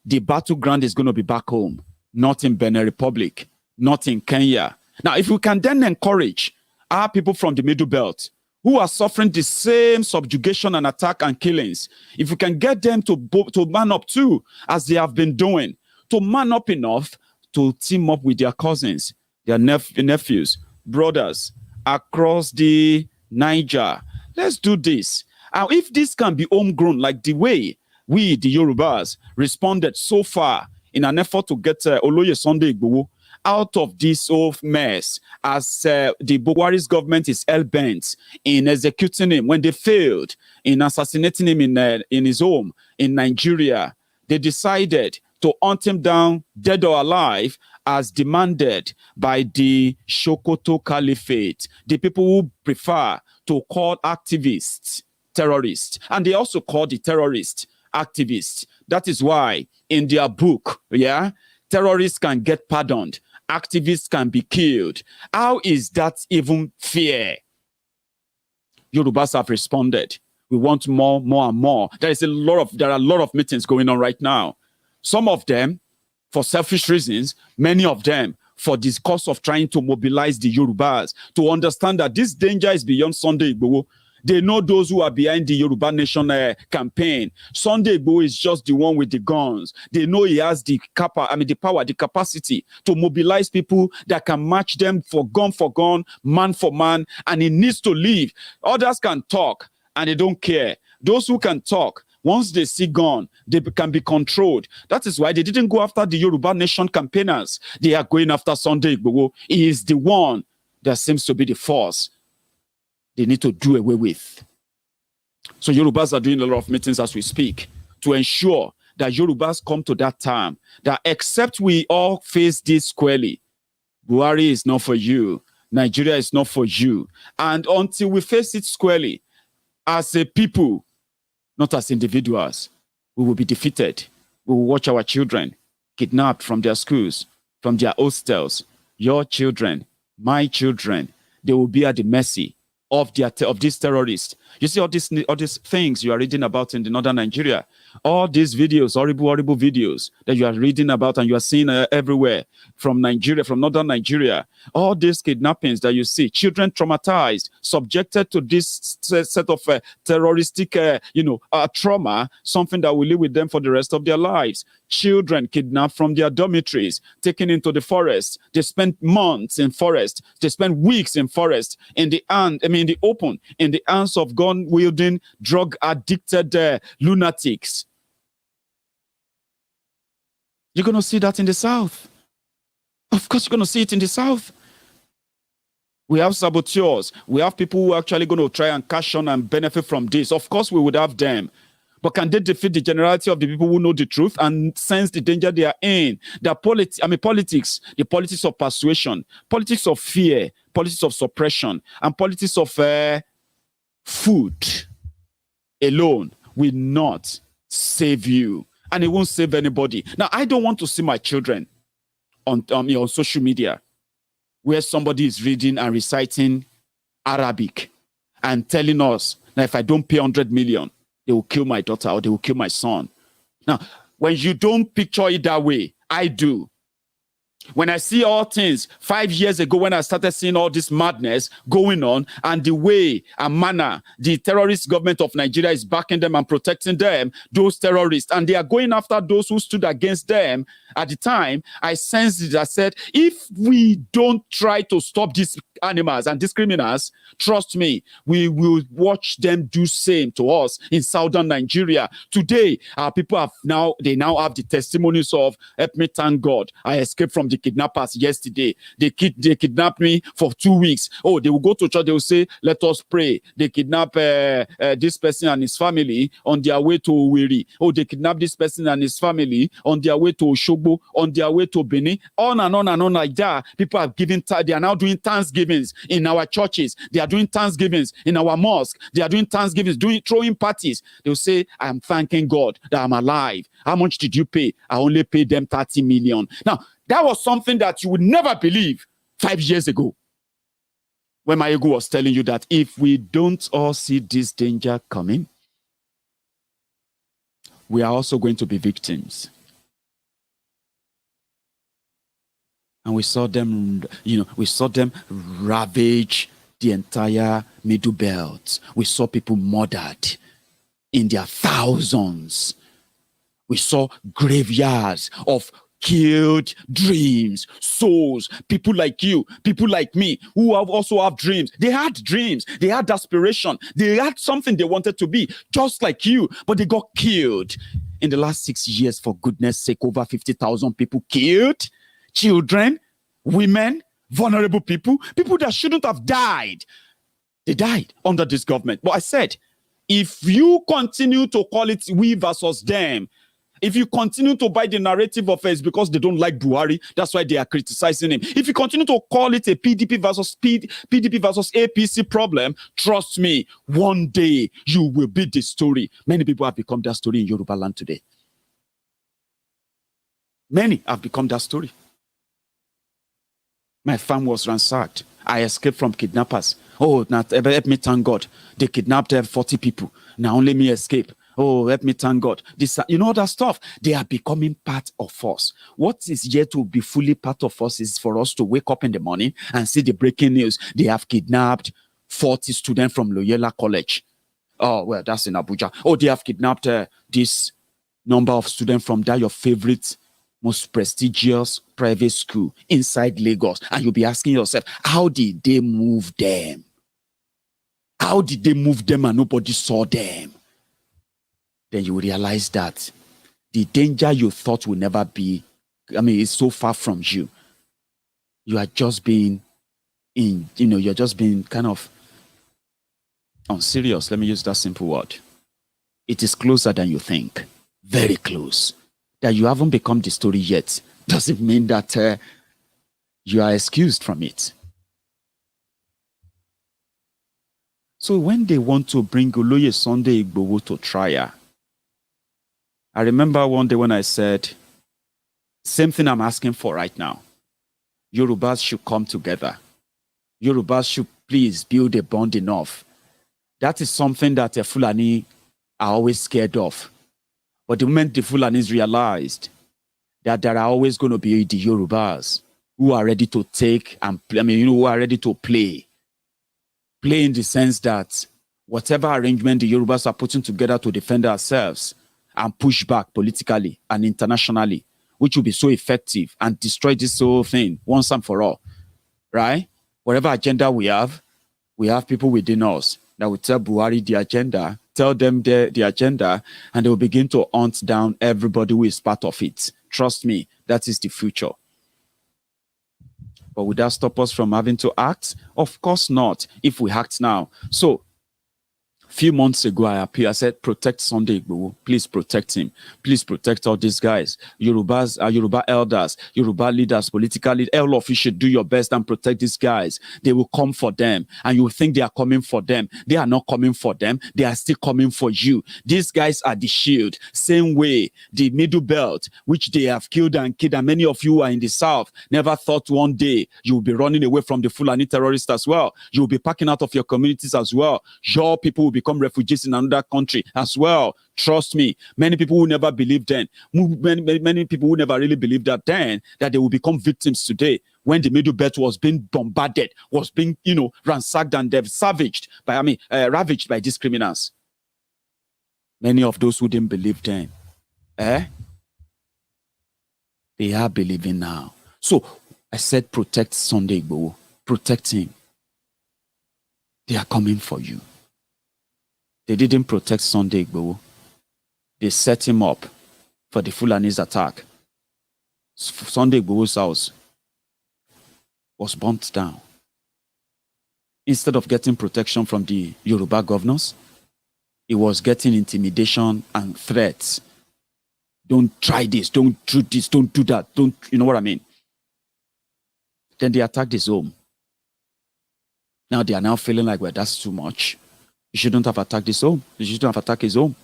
the battleground is going to be back home, not in Benin Republic, not in Kenya. Now, if we can then encourage our people from the Middle Belt who are suffering the same subjugation and attack and killings, if we can get them to man up too, as they have been doing, to man up enough to team up with their cousins, their nephews, brothers across the Niger. Let's do this. And if this can be homegrown, like the way we, the Yorubas, responded so far in an effort to get Oloye Sunday Igboho out of this whole mess, as the Buhari's government is hell-bent in executing him when they failed in assassinating him in his home in Nigeria. They decided to hunt him down, dead or alive, as demanded by the Sokoto Caliphate, the people who prefer to call activists terrorists, and they also call the terrorists activists. That is why in their book, terrorists can get pardoned, activists can be killed. How is that even fair? Yorubas have responded. We want more and more. There are a lot of meetings going on right now. Some of them for selfish reasons, many of them for this cause of trying to mobilize the Yorubas to understand that this danger is beyond Sunday Igboho. They know those who are behind the Yoruba Nation campaign. Sunday Igboho is just the one with the guns. They know he has the power, the capacity to mobilize people that can match them for gun, man for man, and he needs to leave. Others can talk and they don't care. Those who can talk, once they see gun, they can be controlled. That is why they didn't go after the Yoruba Nation campaigners. They are going after Sunday Igboho. He is the one that seems to be the force they need to do away with. So Yorubas are doing a lot of meetings as we speak to ensure that Yorubas come to that time that except we all face this squarely, Buhari is not for you, Nigeria is not for you. And until we face it squarely, as a people, not as individuals, we will be defeated. We will watch our children kidnapped from their schools, from their hostels. Your children, my children, they will be at the mercy of these terrorists. You see all these things you are reading about in the northern Nigeria, all these videos, horrible videos that you are reading about and you are seeing everywhere from Nigeria, from northern Nigeria, all these kidnappings that you see, children traumatized, subjected to this set of terroristic, trauma, something that will live with them for the rest of their lives. Children kidnapped from their dormitories, taken into the forest. They spent months in forest. They spent weeks in forest, in the open, in the hands of gun-wielding, drug-addicted lunatics. You're going to see that in the South. Of course, you're going to see it in the South. We have saboteurs. We have people who are actually going to try and cash on and benefit from this. Of course, we would have them. But can they defeat the generality of the people who know the truth and sense the danger they are in? Politics, the politics of persuasion, politics of fear, politics of suppression, and politics of food alone will not save you. And it won't save anybody. Now, I don't want to see my children on social media where somebody is reading and reciting Arabic and telling us that if I don't pay 100 million, they will kill my daughter or they will kill my son. Now, when you don't picture it that way, I do. When I see all things 5 years ago, when I started seeing all this madness going on, and the way and manner the terrorist government of Nigeria is backing them and protecting them, those terrorists, and they are going after those who stood against them at the time, I sensed it. I said, if we don't try to stop these animals and these criminals, trust me, we will watch them do same to us in southern Nigeria. Today, our people have now have the testimonies of, help me thank God, I escaped from the kidnappers yesterday. They kidnapped me for 2 weeks. Oh, they will go to church, they will say, let us pray. They kidnap this person and his family on their way to Owerri. Oh, they kidnap this person and his family on their way to Osogbo, on their way to Benin, on and on and on like that. People are giving, they are now doing thanksgivings in our churches. They are doing thanksgivings in our mosque. They are doing thanksgivings, throwing parties. They'll say, I am thanking God that I'm alive. How much did you pay? I only paid them 30 million. Now, that was something that you would never believe 5 years ago, when Maiyegun was telling you that if we don't all see this danger coming, we are also going to be victims. And we saw them, we saw them ravage the entire Middle Belt. We saw people murdered in their thousands. We saw graveyards of killed dreams, souls, people like you, people like me, who also have dreams. They had dreams, they had aspiration, they had something they wanted to be, just like you, but they got killed. In the last 6 years, for goodness sake, over 50,000 people killed. Children, women, vulnerable people that shouldn't have died. They died under this government. But I said, if you continue to call it we versus them, if you continue to buy the narrative of us because they don't like Buhari, that's why they are criticizing him. If you continue to call it a PDP versus APC problem, trust me, one day you will be the story. Many people have become that story in Yoruba land today. Many have become that story. My farm was ransacked. I escaped from kidnappers. Oh, now help me thank God. They kidnapped 40 people. Now only me escape. Oh, help me thank God. This, all that stuff. They are becoming part of us. What is yet to be fully part of us is for us to wake up in the morning and see the breaking news. They have kidnapped 40 students from Loyola College. Oh, well, that's in Abuja. Oh, they have kidnapped this number of students from that your favorite, most prestigious private school inside Lagos. And you'll be asking yourself, how did they move them? How did they move them and nobody saw them? Then you will realize that the danger you thought will never be, is so far from you. You are just being you're just being kind of unserious. Let me use that simple word. It is closer than you think. Very close. That you haven't become the story yet doesn't mean that you are excused from it. So when they want to bring Oloye Sunday Igboho to trial, I remember one day when I said, same thing I'm asking for right now. Yorubas should come together. Yorubas should please build a bond enough. That is something that the Fulani are always scared of. But the moment the Fulanis realized that there are always going to be the Yorubas who are ready to take and play, who are ready to play. Play in the sense that whatever arrangement the Yorubas are putting together to defend ourselves and push back politically and internationally, which will be so effective and destroy this whole thing once and for all, right? Whatever agenda we have people within us that will tell Buhari the agenda, tell them the agenda, and they will begin to hunt down everybody who is part of it. Trust me, that is the future. But would that stop us from having to act? Of course not, if we act now. So, a few months ago, I said, protect Sunday Igboho. Please protect him. Please protect all these guys. Yoruba elders, Yoruba leaders, political leaders, all of you should do your best and protect these guys. They will come for them. And you think they are coming for them. They are not coming for them. They are still coming for you. These guys are the shield. Same way, the Middle Belt, which they have killed, and many of you are in the South, never thought one day you will be running away from the Fulani terrorists as well. You will be packing out of your communities as well. Your people will become become refugees in another country as well. Trust me, many people who never believed then, many people who never really believed that then, that they will become victims today when the Middle Belt was being bombarded, was being, ransacked and ravaged by these criminals. Many of those who didn't believe then, they are believing now. So I said, protect Sunday Igboho. Protect him. They are coming for you. They didn't protect Sunday Igboho. They set him up for the Fulani's attack. Sunday Igboho's house was burnt down. Instead of getting protection from the Yoruba governors, he was getting intimidation and threats. Don't try this, don't do this, don't do that, don't, you know what I mean? Then they attacked his home. Now they are now feeling like, well, that's too much. You shouldn't have attacked his home. You shouldn't have attacked his home.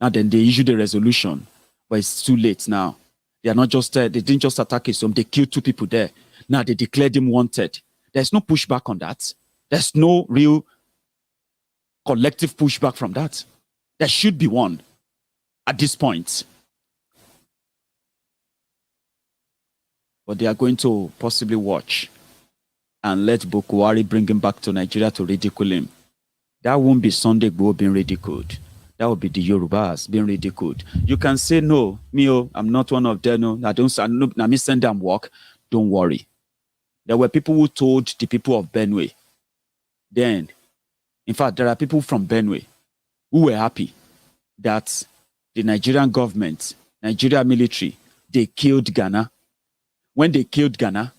Now then they issued a resolution, but it's too late now. They are not just, they didn't just attack his home, they killed 2 people there. Now they declared him wanted. There's no pushback on that. There's no real collective pushback from that. There should be one at this point. But they are going to possibly watch and let Buhari bring him back to Nigeria to ridicule him. That won't be Sunday Igboho being ridiculed. That will be the Yorubas being ridiculed. You can say, no, I'm not one of them. No, I me send them work. Don't worry. There were people who told the people of Benue. Then, in fact, there are people from Benue who were happy that the Nigerian government, Nigeria military, they killed Ghana. When they killed Ghana,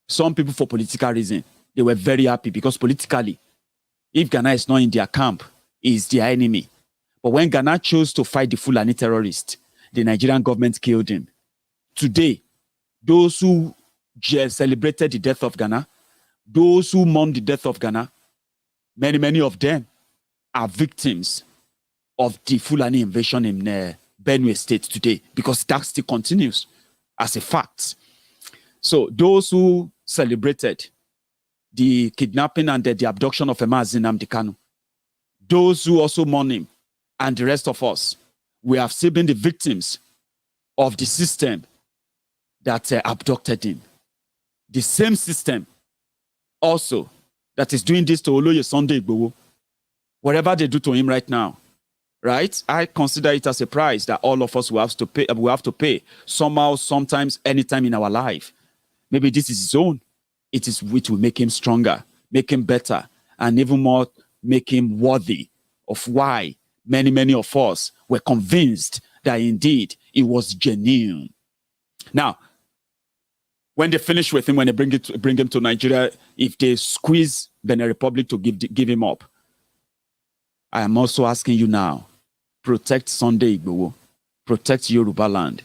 some people for political reason, they were very happy because politically, if Ghana is not in their camp, is their enemy. But when Ghana chose to fight the Fulani terrorists, the Nigerian government killed him. Today, those who celebrated the death of Ghana, those who mourned the death of Ghana, many of them are victims of the Fulani invasion in Benue State today because that still continues as a fact. So those who celebrated the kidnapping and the abduction of Mazi Nnamdi Kanu, those who also mourn him, and the rest of us, we have still been the victims of the system that abducted him. The same system also that is doing this to Oloye Sunday Igboho, whatever they do to him right now, right? I consider it as a price that all of us will have to pay somehow, sometimes, anytime in our life. Maybe this is his own. It will make him stronger, make him better, and even more make him worthy of why many of us were convinced that indeed it was genuine. Now, when they finish with him, when they bring him to Nigeria, if they squeeze Benin Republic to give him up, I am also asking you now, protect Sunday Igboho, protect Yoruba land.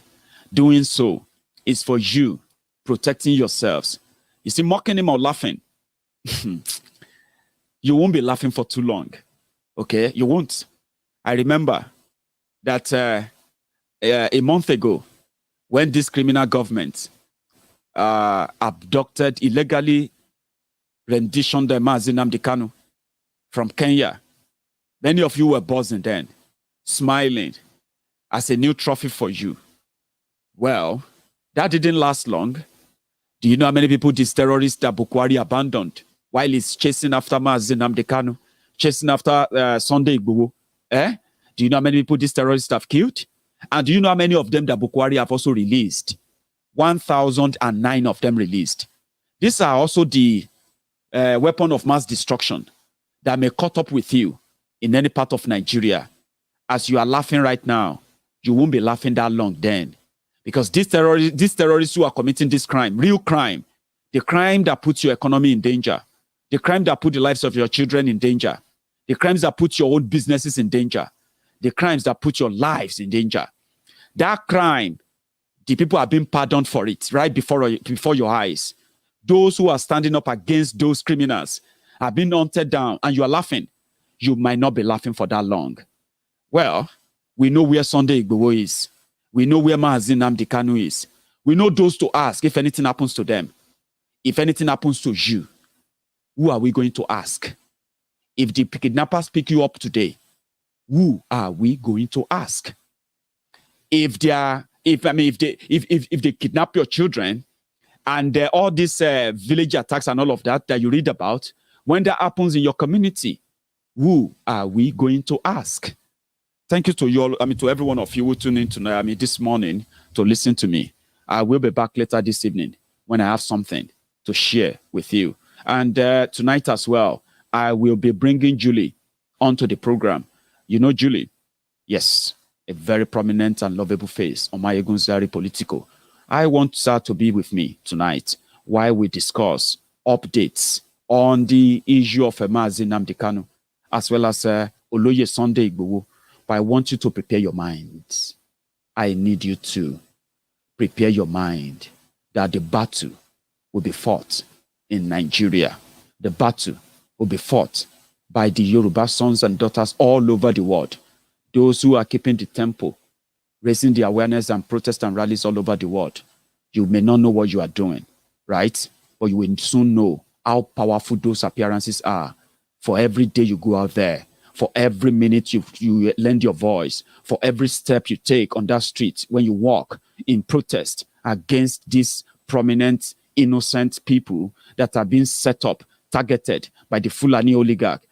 Doing so is for you, protecting yourselves. You see, mocking him or laughing, you won't be laughing for too long, okay? You won't. I remember that a month ago, when this criminal government abducted, illegally renditioned Mazi Nnamdi Kanu from Kenya, many of you were buzzing then, smiling as a new trophy for you. Well, that didn't last long. Do you know how many people this terrorist that Buhari abandoned while he's chasing after Mazi Nnamdi Kanu, chasing after Sunday Igboho? Do you know how many people these terrorists have killed? And do you know how many of them that Buhari have also released? 1,009 of them released. These are also the weapon of mass destruction that may cut up with you in any part of Nigeria. As you are laughing right now, you won't be laughing that long then. Because these terrorists who are committing this crime, real crime, the crime that puts your economy in danger, the crime that put the lives of your children in danger, the crimes that put your own businesses in danger, the crimes that put your lives in danger. That crime, the people are being pardoned for it right before your eyes. Those who are standing up against those criminals are being hunted down, and you are laughing. You might not be laughing for that long. Well, we know where Sunday Igboho is. We know where Mazi Nnamdi Kanu is. We know those to ask if anything happens to them. If anything happens to you, who are we going to ask? If the kidnappers pick you up today, who are we going to ask? If they kidnap your children and all these village attacks and all of that you read about, when that happens in your community, who are we going to ask? Thank you to you all, to every one of you who tuned in tonight, this morning to listen to me. I will be back later this evening when I have something to share with you. And tonight as well, I will be bringing Julie onto the program. You know Julie? Yes, a very prominent and lovable face on Maiyegun's Politico. I want her to be with me tonight while we discuss updates on the issue of Mazi Nnamdi Kanu, as well as Oloye Sunday Igboho. But I want you to prepare your mind. I need you to prepare your mind that the battle will be fought in Nigeria. The battle will be fought by the Yoruba sons and daughters all over the world. Those who are keeping the tempo, raising the awareness and protest and rallies all over the world. You may not know what you are doing, right? But you will soon know how powerful those appearances are. For every day you go out there, for every minute you lend your voice, for every step you take on that street when you walk in protest against these prominent, innocent people that are being set up, targeted by the Fulani oligarch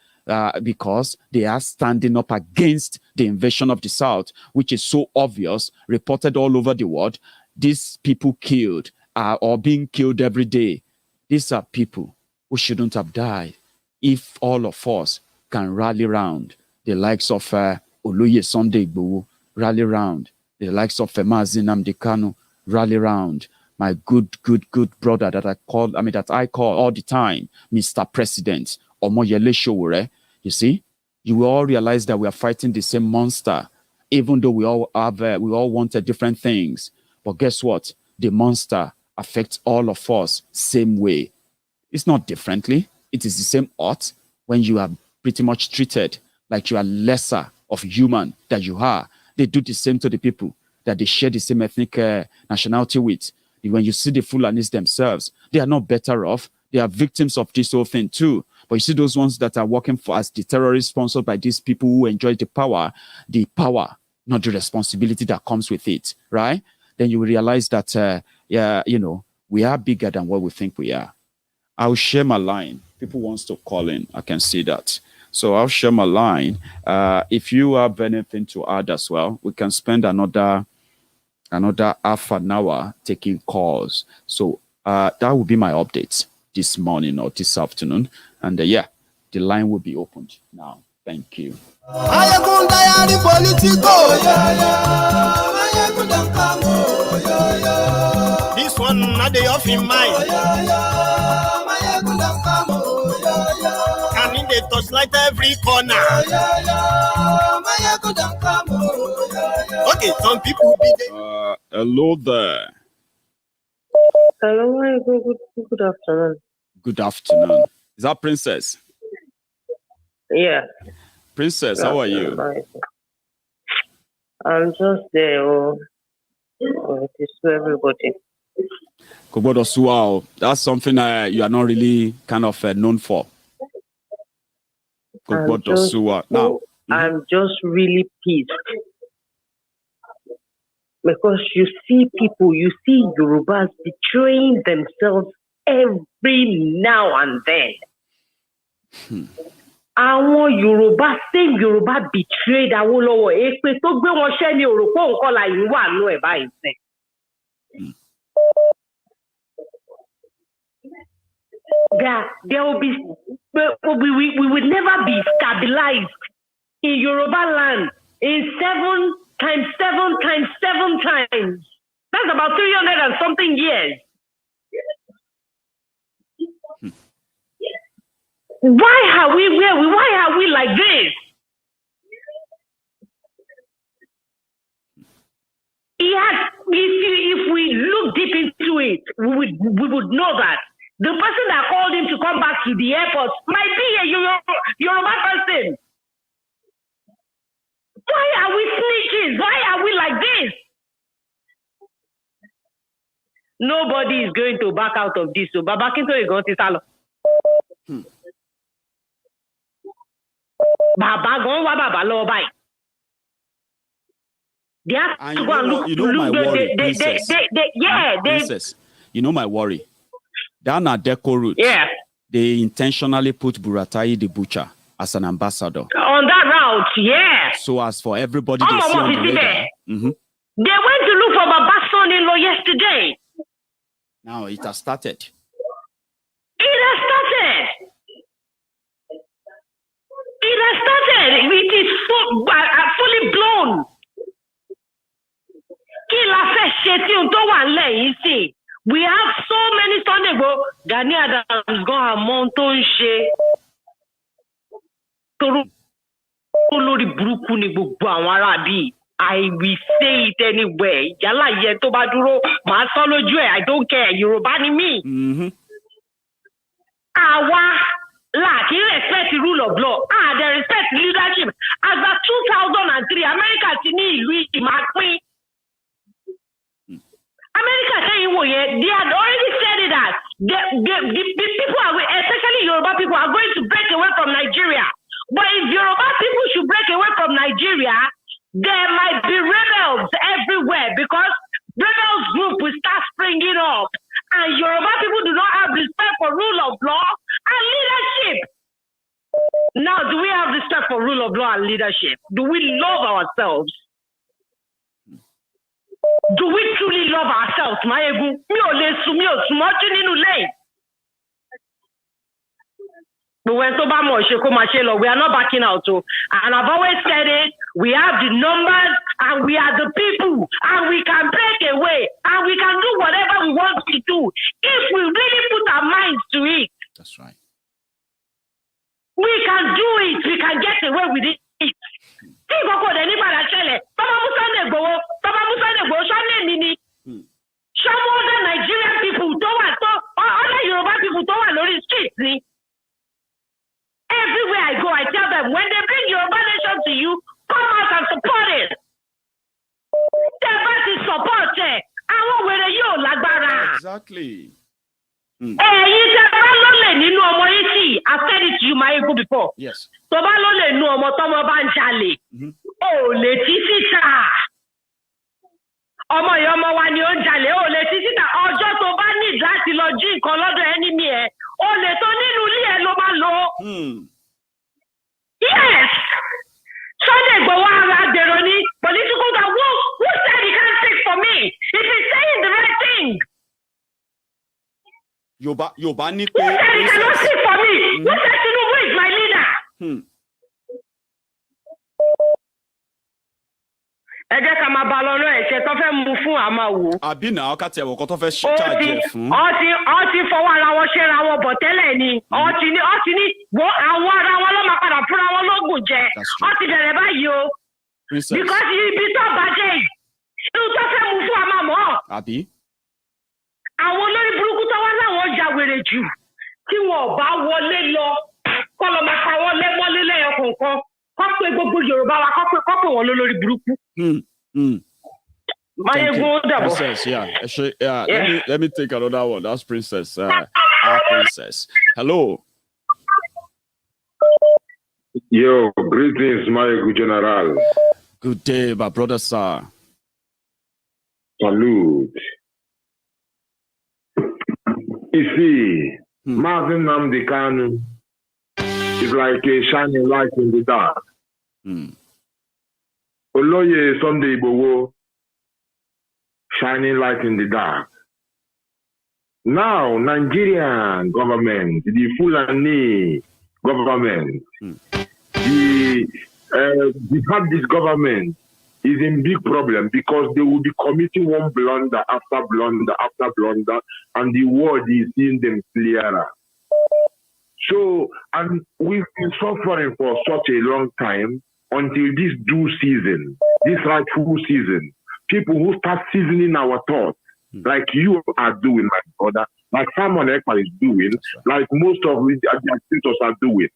because they are standing up against the invasion of the South, which is so obvious, reported all over the world. These people killed or being killed every day. These are people who shouldn't have died. If all of us can rally round the likes of Oloye Sunday Igboho, rally round the likes of Mazi Nnamdi Kanu, rally round my good brother that I call all the time, Mr. President, Omoyele Sowore. You see, you will all realize that we are fighting the same monster, even though we all wanted different things. But guess what? The monster affects all of us same way. It's not differently. It is the same odds when you are pretty much treated like you are lesser of human than you are. They do the same to the people that they share the same ethnic nationality with. When you see the Fulanis themselves, they are not better off. They are victims of this whole thing too. But you see those ones that are working for as the terrorists sponsored by these people who enjoy the power, not the responsibility that comes with it, right? Then you will realize that, we are bigger than what we think we are. I'll share my line. People wants to call in. I can see that. So I'll share my line. If you have anything to add as well, we can spend another half an hour taking calls. So that will be my updates this morning or this afternoon. And the line will be opened now. Thank you. Maiyegun diary Politico. This one not the off in mind. Can in the touchlight every corner. Okay, some people be there. Hello there. Hello, good afternoon. Good afternoon. Is that Princess? Yeah. Princess, how are you? I'm just there to sue everybody. Wow, that's something you are not really kind of known for. I'm just really pissed. Because you see Yorubas betraying themselves every now and then. Àwọn Yorùbá same Yorùbá betrayed Awólọ́wọ̀ èpè tó gbé wọn ṣẹ́ ní òròpó nǹkan là yín wà nú ẹ̀ báyìí sẹ́. There will be we will never be stabilized in Yoruba land in 7 times 7 times 7 times. That's about 300 and something years. Why are we like this? If we look deep into it, we would know that the person that called him to come back to the airport might be a Yoruba person. Why are we snitches? Why are we like this? Nobody is going to back out of this. So Baba Kinto is going to salo. Baba go wa baba lo bai. They have And to go and look. you know my worry, princess. Princess. You know my worry. That Nadeko route. Yeah. They intentionally put Buratai the Butcher as an ambassador. On that route, yeah. So as for everybody they see on the radar. Mm-hmm. They went to look for Baba's son-in-law yesterday. Now it has started. It has started. It is fully blown. We have so many Sunday Igboho. Gani Adams got a mountain share. I will say it anyway. Yala yeto baduro masolo jue. I don't care. Yoruba ni me. Awa like he respect the rule of law. They respect leadership. As of 2003, America tini Louis Macqueen. America saying they had already said it that the people are, especially Yoruba people, are going to break away from Nigeria. But if Yoruba people should break away from Nigeria, there might be rebels everywhere because rebels group will start springing up. And Yoruba people do not have respect for rule of law and leadership. Now, do we have respect for rule of law and leadership? Do we love ourselves? Do we truly love ourselves? Maiyegun, but when we are not backing out. And I've always said it, we have the numbers and we are the people and we can break away and we can do whatever we want to do if we really put our minds to it. That's right. We can do it. We can get away with it. Some other Nigerian people other Yoruba people don't want to streets. Everywhere I go, I tell them when they bring Yoruba Nation to you, come out and support it. Support it. I want where you lagbara. Exactly. I've said it to you, Maiyegun, before. Yes. Oh, ọmọ ìyá ọmọ wa ni ó ń jalè ó lè títí ta ọjọ́ tó bá ní láti lọ jí nǹkan lọ́dọ̀ enemy ẹ̀ ó lè tó nínú ilé ẹ̀ ló máa lọ. Yes. Sunday Igboho ara dèrò ní political that who said he can't speak for me if he's saying the right thing. Yorùbá ní pé. Who said he cannot speak for me? Who said Tinubu is my leader? Ẹ jẹ́ ká máa bá lọ lọ ẹ̀ṣẹ̀ tó fẹ́ mú fún àmà wò. Àbí náà ká tiẹ̀ wọ̀ kó tó fẹ́ ṣáàjì ẹ̀ fún. Ó ti fọwọ́ ara wọn ṣe ra wọn bọ̀ tẹ́lẹ̀ ni. Ó ti ní wo àwọn ara wọn ló máa padà fúnra wọn lóògùn jẹ. Ó ti bẹ̀rẹ̀ báyìí o. Because ibi tó bàjẹ́ yìí, irú tó fẹ́ mú fún àmà mọ́. Àbí? Àwọn olórí burúkú tó wá láwọn ọjà wèrè jù tí wọn ò bá wọlé lọ kọ́ lọ máa pa wọ́n lẹ́mọ́lé lẹ́yọ kọ̀ọ̀kan. Kọ́pẹ́ gbogbo Yorùbá wa kọ́pẹ́ wọn lólórí burúkú. Maiyegun dàbọ̀. Princess, yeah. Let me take another one. That's Princess. Our Princess. Hello. Yo, greetings, Maiyegun General. Good day, my brother, sir. Salute. You see, Martin Namdekanu is like a shining light in the dark. Oloye Sunday Igboho, shining light in the dark. Now, Nigerian government, the Fulani government, this government is in big problem because they will be committing one blunder after blunder after blunder, and the world is seeing them clearer. So, and we've been suffering for such a long time until this due season, this rightful season, people who start seasoning our thoughts, like you are doing, my brother, like Simon Ekpa is doing, like most of the administrators are doing.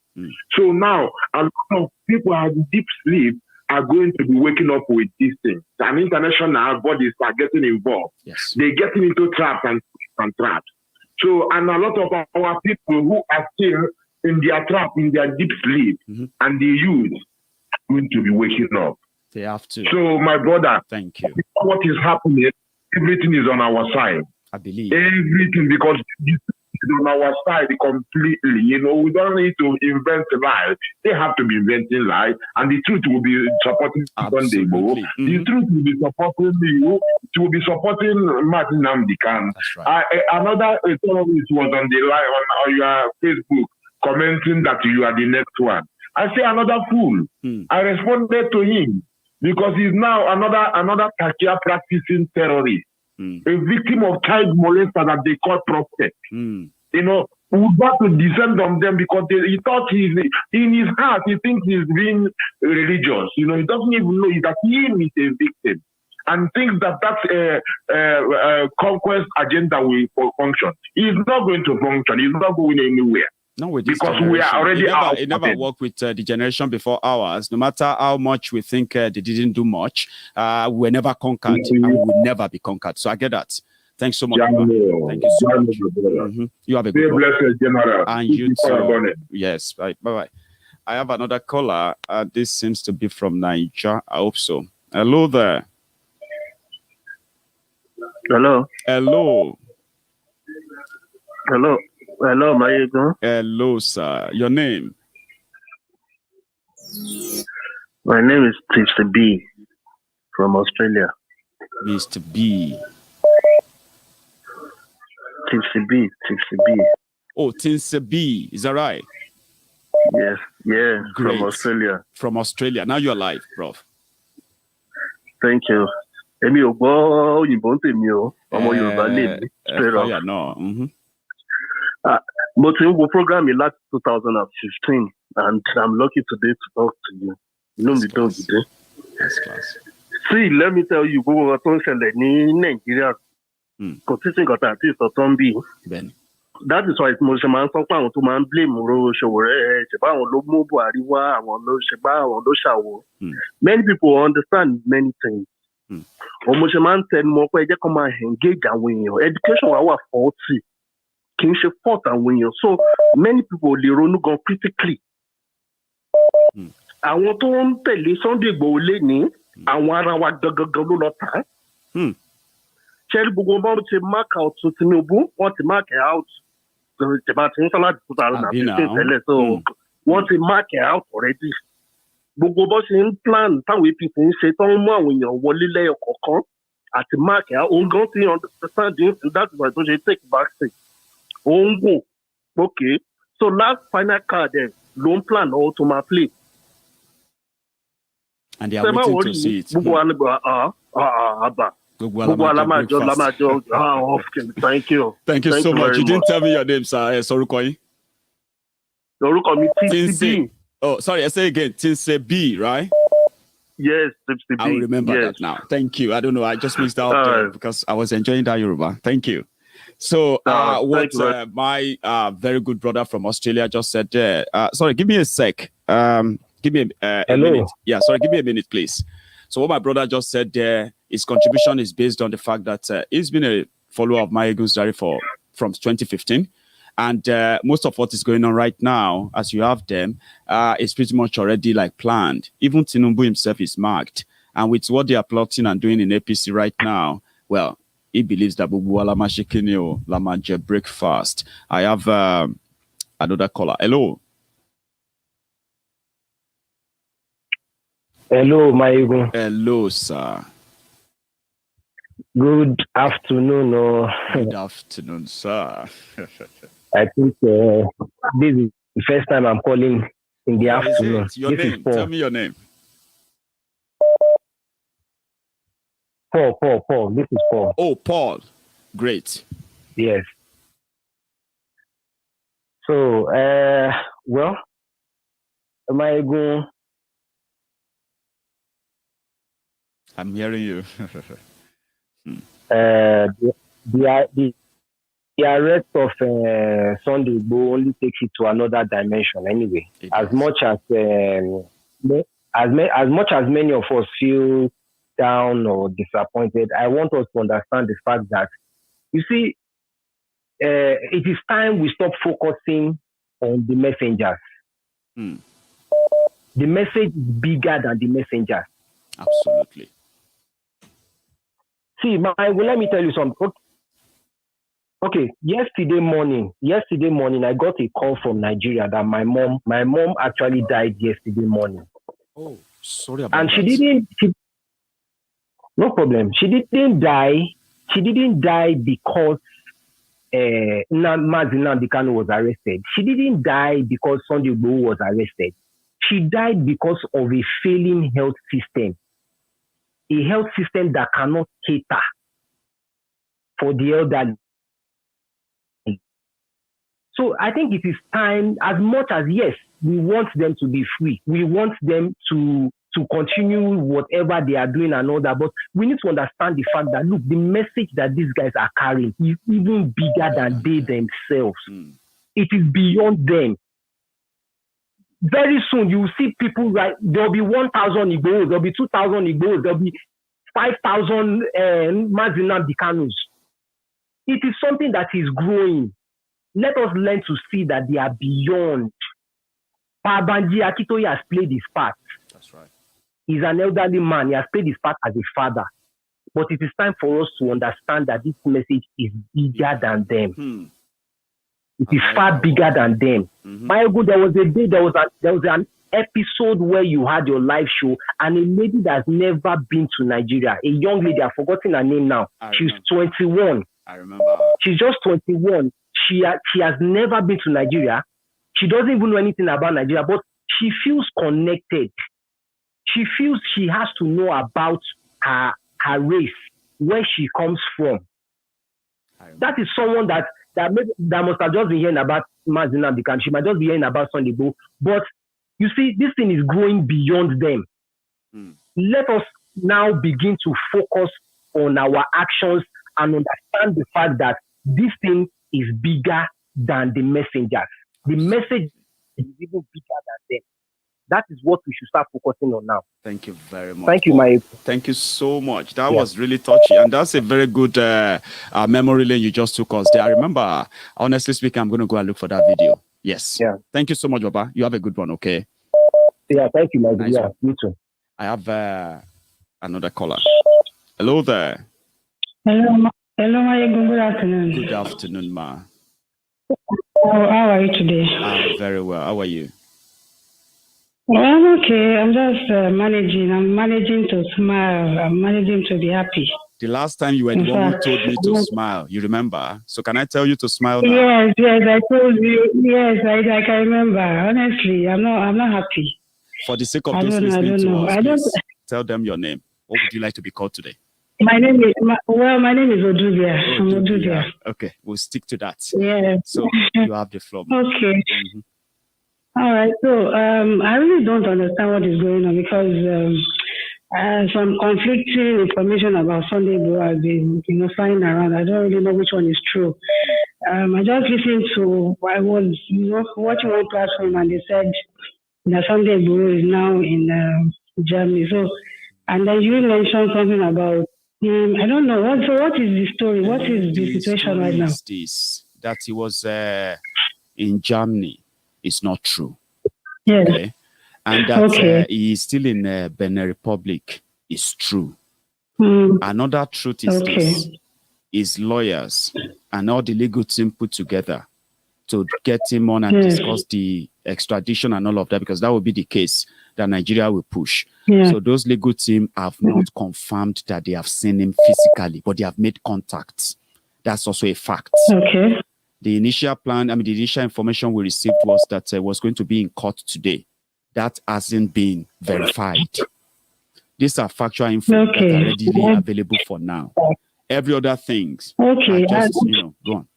So now, a lot of people are in deep sleep are going to be waking up with these things. And international bodies are getting involved. Yes. They're getting into traps and traps. So, and a lot of our people who are still in their trap, in their deep sleep, and the youth are going to be waking up. They have to. So, my brother, thank you. What is happening, everything is on our side. I believe. Everything, because this is on our side completely. You know, we don't need to invent lies. They have to be inventing lies, and the truth will be supporting Sunday Igboho. The truth will be supporting you. It will be supporting Martin Namdekan. That's right. Another economist was on the line on your Facebook commenting that you are the next one. I say another fool. I responded to him because he's now another Takia practicing terrorist. A victim of child molester that they call prophet. You know, we got to descend on them because he thought in his heart, he thinks he's being religious. You know, he doesn't even know that he is a victim and thinks that that's conquest agenda will function. He's not going to function. He's not going anywhere. No, with this because we are already out. It never worked with the generation before ours. No matter how much we think they didn't do much, we were never conquered and we will never be conquered. So I get that. Thanks so much. Thank you so much. You have a good one. General. And you too. Yes, right. Bye-bye. I have another caller. This seems to be from Nigeria. I hope so. Hello there. Hello. Hello. Hello. Hello, Maiyegun. Hello, sir. Your name? My name is Mr. B from Australia. Mr. B. Mr. B. Oh, Mr. B. Is that right? Yes. Yeah. Great. From Australia. From Australia. Now you're alive, Prof. Thank you. Èmi ò gbọ́ òyìnbó ń tèmi o. Ọmọ Yorùbá lè mi. Straight up. Yeah, no. But in the program in last 2015, and I'm lucky today to talk to you. You know me, don't you? That's class. See, let me tell you, go to Nigeria. Consisting of that is Ben. That is why it's most man so to man blame Many people understand many things. Almost man said more engage and win your education our 40. Kingship fought and win. So many people they run go critically. I want to tell you Sunday Igboho I want our go lot time. Cherry Bugomba to mark out to Tinubu, want to mark out the so want to mark out already. Bugomba in plan how we people say when you're wallet or at the mark out, don't understand that's why don't you take back thing. Okay. So last final card then, loan plan automatically. And they are waiting to see it. Thank you. Thank you so much. You didn't tell me your name, sir. Sorry, Koi. Oh, sorry. I say again. Tinse B, right? Yes, I remember that now. Thank you. I don't know. I just missed out because I was enjoying that Yoruba. Thank you. So what my very good brother from Australia just said there. Sorry, give me a sec. Give me a minute. Yeah, sorry, give me a minute, please. So what my brother just said there, his contribution is based on the fact that he's been a follower of Maiyegun's diary from 2015. And most of what is going on right now, as you have them, is pretty much already like planned. Even Tinubu himself is marked. And with what they are plotting and doing in APC right now, well, he believes that Lama breakfast. I have another caller. Hello. Hello, Maiyegun. Hello, sir. Good afternoon. Good afternoon, sir. I think this is the first time I'm calling in the afternoon. Your name? Tell me your name. Paul. This is Paul. Oh, Paul. Great. Yes. So, well, Maiyegun. I'm hearing you. The arrest of Sunday Igboho only takes it to another dimension. Anyway, as much as many of us feel down or disappointed, I want us to understand the fact that, you see, it is time we stop focusing on the messengers. The message is bigger than the messenger. Absolutely. See, let me tell you something. Okay, yesterday morning, I got a call from Nigeria that my mom actually died yesterday morning. Oh, sorry about that. And no problem. She didn't die. She didn't die because Nnamdi Kanu was arrested. She didn't die because Sunday Igboho was arrested. She died because of a failing health system. A health system that cannot cater for the elderly. So I think it is time, as much as, yes, we want them to be free. We want them to continue whatever they are doing and all that. But we need to understand the fact that, look, the message that these guys are carrying is even bigger than they themselves. It is beyond them. Very soon, you will see people, right? There will be 1,000 Igbos, there will be 2,000 Igbos, there will be 5,000 Nnamdi Kanus. It is something that is growing. Let us learn to see that they are beyond. Pabanji Akitoye has played his part. That's right. He's an elderly man. He has played his part as a father. But it is time for us to understand that this message is bigger than them. It is far bigger than them. Maiyegun, there was a day, there was an episode where you had your live show, and a lady that has never been to Nigeria, a young lady, I've forgotten her name now. She's 21. I remember. She's just 21. She has never been to Nigeria. She doesn't even know anything about Nigeria, but she feels connected. She feels she has to know about her race, where she comes from. That is someone that must have just been hearing about Nnamdi Kanu. She might just be hearing about Sunday Igboho. But you see, this thing is growing beyond them. Let us now begin to focus on our actions and understand the fact that this thing is bigger than the messengers. The message is even bigger than them. That is what we should start focusing on now. Thank you very much. Thank you, Maiyegun. Thank you so much. That was really touchy. And that's a very good memory lane you just took us there. I remember, honestly speaking, I'm going to go and look for that video. Yes. Yeah. Thank you so much, Baba. You have a good one, okay? Yeah, thank you, Maiyegun. Nice Yeah, one. me too. I have another caller. Hello there. Hello, Maiyegun. Good afternoon. Good afternoon, ma. How are you today? I'm very well. How are you? Well, I'm okay. I'm just managing. I'm managing to smile. I'm managing to be happy. The last time you were the one who told me to smile, you remember? So can I tell you to smile now? Yes, I told you. Yes, I can remember. Honestly, I'm not happy. For the sake of those listening to us, please tell them your name. What would you like to be called today? My name is Odubia. I'm Odubia. Okay, we'll stick to that. Yeah. So you have the floor. Okay. All right. So I really don't understand what is going on because some conflicting information about Sunday Igboho has been flying around. I don't really know which one is true. I just listened to I was watching one platform and they said that Sunday Igboho is now in Germany. So and then you mentioned something about him. I don't know what is the story? What is the situation right now? This that he was in Germany. It's not true. Yes. Okay. And that he is still in Benin Republic is true. Another truth is this: is lawyers and all the legal team put together to get him on and discuss the extradition and all of that, because that would be the case that Nigeria will push. So those legal team have not confirmed that they have seen him physically, but they have made contacts. That's also a fact. Okay. The initial plan, the initial information we received was that was going to be in court today. That hasn't been verified. These are factual info that are readily available for now. Every other things are just, go on.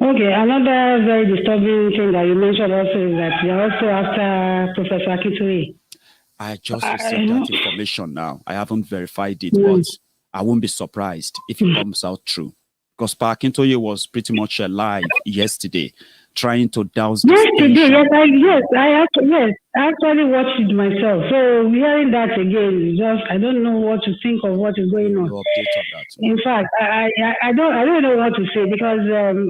Okay, another very disturbing thing that you mentioned also is that you're also after Professor Akitoye. I just received that information now. I haven't verified it, but I won't be surprised if it comes out true. Because Pa Akintoye was pretty much alive yesterday. trying to douse Yes, this they did. tension. I actually watched it myself. So hearing that again, I don't know what to think of what is going on. No update on that. In fact, I don't know what to say because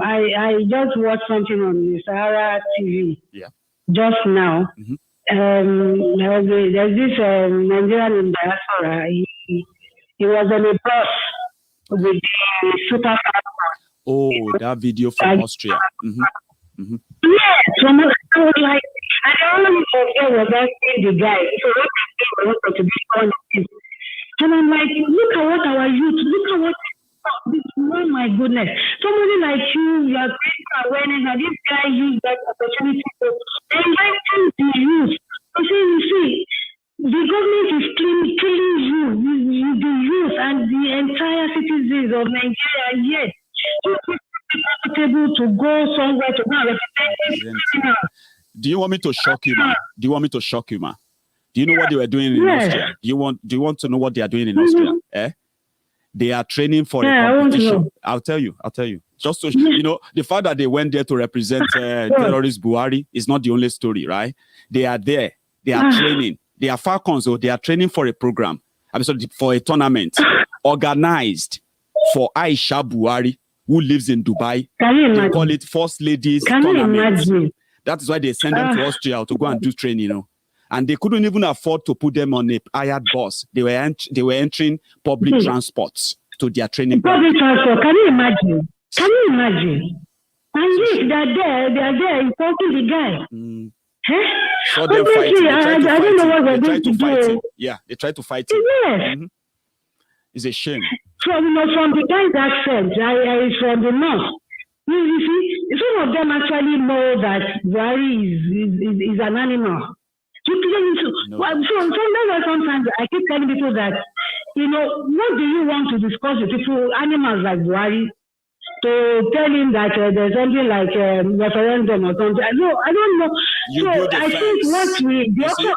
I just watched something on Sahara TV. Yeah. Just now. Mm-hmm. There's this Nigerian in diaspora. He was on a bus with the super. Oh, that video from Austria. Mm-hmm. Mm-hmm. Yeah, so I was like, I don't know if was asking the guy. So what I wanted to be honest. And I'm like, look at what our youth, look at what, oh my goodness. Somebody like you are creating awareness, and this guy used that opportunity to enlighten the youth. So you see, the government is killing you, the youth, and the entire citizens of Nigeria, yet. Comfortable to go somewhere to go represent. Do you want me to shock you, ma? Do you know what they were doing in Austria? Do you want to know what they are doing in Austria? They are training for a competition. I'll tell you. Just to the fact that they went there to represent terrorist Buhari is not the only story, right? They are there. They are training. They are Falcons, so they are training for a program. For a tournament organized for Aisha Buhari, who lives in Dubai. They call it First Ladies Tournament. That is why they send them to Austria to go and do training, And they couldn't even afford to put them on a hired bus. They were entering public transports to their training. Public transport, can you imagine? And yes, they are there insulting the guy. So they try to fight him. Yeah, they try to fight him. Yes. Mm-hmm. It's a shame. From the guy's accent, is from the north. You see, some of them actually know that Buhari is an animal. Sometimes I keep telling people that, what do you want to discuss with people, animals like Buhari, to tell him that there's something like referendum or something? I don't know.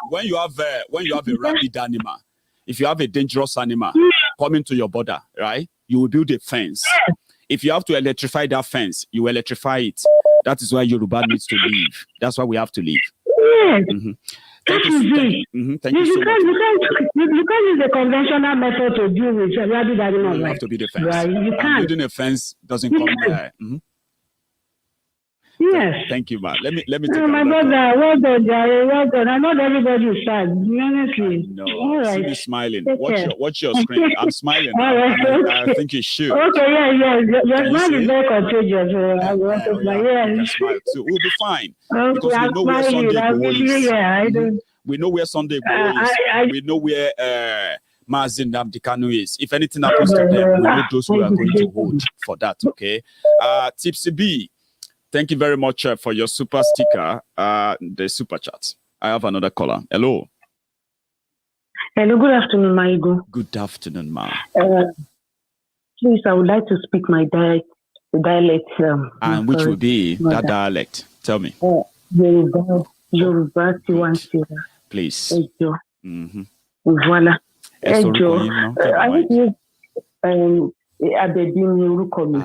When you have a rabid animal, if you have a dangerous animal coming to your border, right, you will build a fence. Yes. If you have to electrify that fence, you electrify it. That is why Yoruba needs to leave. That's why we have to leave. Yes. Mm-hmm. Thank you so much. You can't use the conventional method to deal with rabid animals. You have to build a fence. Right? You can't. Building a fence doesn't come there. Mm-hmm. Yes. Thank you, man. Let me take my brother, well done, Jerry. Well done. I know everybody is sad, honestly. No, all right. See me smiling. Watch your screen. I'm smiling. All right. I think you should. Okay, your smile is very contagious. I want to smile. Yeah. Smile too. We'll be fine. Okay, because we know where Sunday Igboho is. We know where Sunday Igboho is. We know where Maiyegun is. If anything happens to them, we know those who are going to hold for that. Okay. Tipsy B. Thank you very much for your super sticker, the super chat. I have another caller. Hello. Hello, good afternoon, Maiyegun. Good afternoon, ma'am. Please, I would like to speak my dialect. And which will be that dialect? Tell me. Yoruba Tiwantiwa. Please. Voilà. Abebi ni orúkọ mi.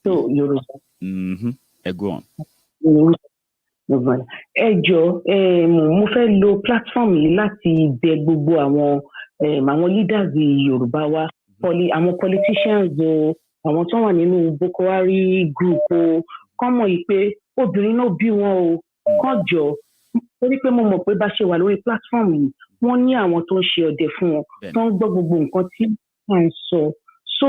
So Yoruba. Go on. Ẹ jọ̀ọ́, mo fẹ́ lo platform yìí láti bẹ̀ gbogbo àwọn leaders Yorùbá wa, àwọn politicians àwọn tó wà nínú Boko Haram group kán mọ̀ yìí pé obìnrin náà bí wọn kán jọ̀ọ́, torí pé mo mọ̀ pé bá ṣe wà lórí platform yìí wọ́n ní àwọn tó ń ṣe ọdẹ fún wọn tó ń gbọ́ gbogbo nǹkan tí wọ́n ń sọ. So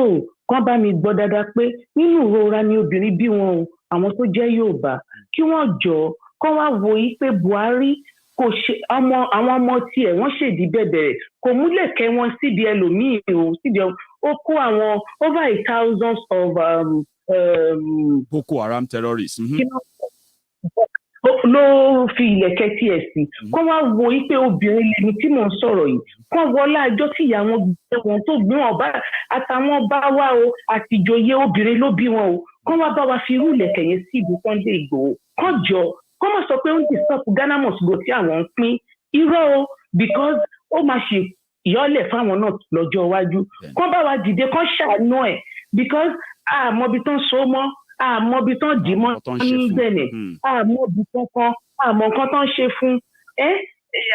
kán bá mi gbọ́ dáadáa pé nínú ìrora ni obìnrin bí wọn àwọn tó jẹ́ Yorùbá kí wọ́n jọ kán wá wo yí pé Buhari kò ṣe àwọn ọmọ tiẹ̀ wọ́n ṣèdí bẹ̀bẹ̀rẹ̀ kò múlẹ̀ kẹ́ wọn síbi ẹlòmíì síbi ó kó àwọn over 1,000 of Boko Haram terrorists. ló fi ilẹ̀kẹ̀ tiẹ̀ sí kán wá wo yí pé obìnrin lèmi tí mò ń sọ̀rọ̀ yìí kán wọlé àjọ tí ìyá wọn tó gbé wọn bá àtàwọn bá wá àtìjòyè obìnrin ló bí wọn kán wá bá wa fi irú ilẹ̀kẹ̀ yẹn sí ìbò Sunday Igboho kán jọ kán má sọ pé ó ń disturb Ghana must go tí àwọn ń pín irọ́ because ó máa ṣe ìyọ́lẹ̀ fáwọn náà lọ́jọ́ iwájú kán bá wa dìde kán ṣàánú ẹ̀ because àmọ́bi tó ń so mọ́ àmọ́ ibi tán dì mọ́ ní Benin, àmọ́ ibi kankan, àmọ́ nǹkan tán ṣe fún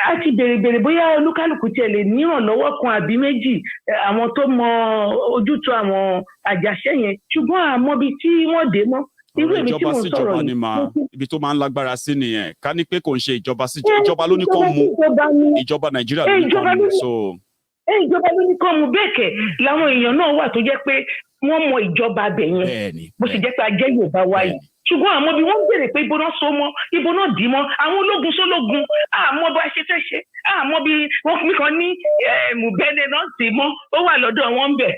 a ti bèrè bóyá olúkálùkù tiẹ̀ lè ní ìrànlọ́wọ́ kan àbí méjì àwọn tó mọ ojútùú àwọn àjàṣe yẹn, ṣùgbọ́n àmọ́ ibi tí wọ́n dé mọ́. Irú èmi tí mo sọ̀rọ̀ yìí. Ibi tó máa ń lágbára sí nìyẹn. Ká ní pé kò ń ṣe ìjọba ló ní kó mú. Ìjọba Nàìjíríà ló ní kó mú. So ìjọba ló ní kó mú bẹ́ẹ̀ kẹ̀ làwọn èèyàn náà wà tó jẹ́ pé wọ́n mọ ìjọba abẹ yẹn bó sì jẹ́ pé ajẹ́ Yorùbá wáyé, ṣùgbọ́n àmọ́ bí wọ́n béèrè pé ibo náà so mọ́ ibo náà dì mọ́ àwọn ológun sólógun àmọ́ bá ṣe fẹ́ ṣe àmọ́ bí wọ́n fi kàn ní Benin náà sì mọ́ ó wà lọ́dọ̀ wọn ń bẹ̀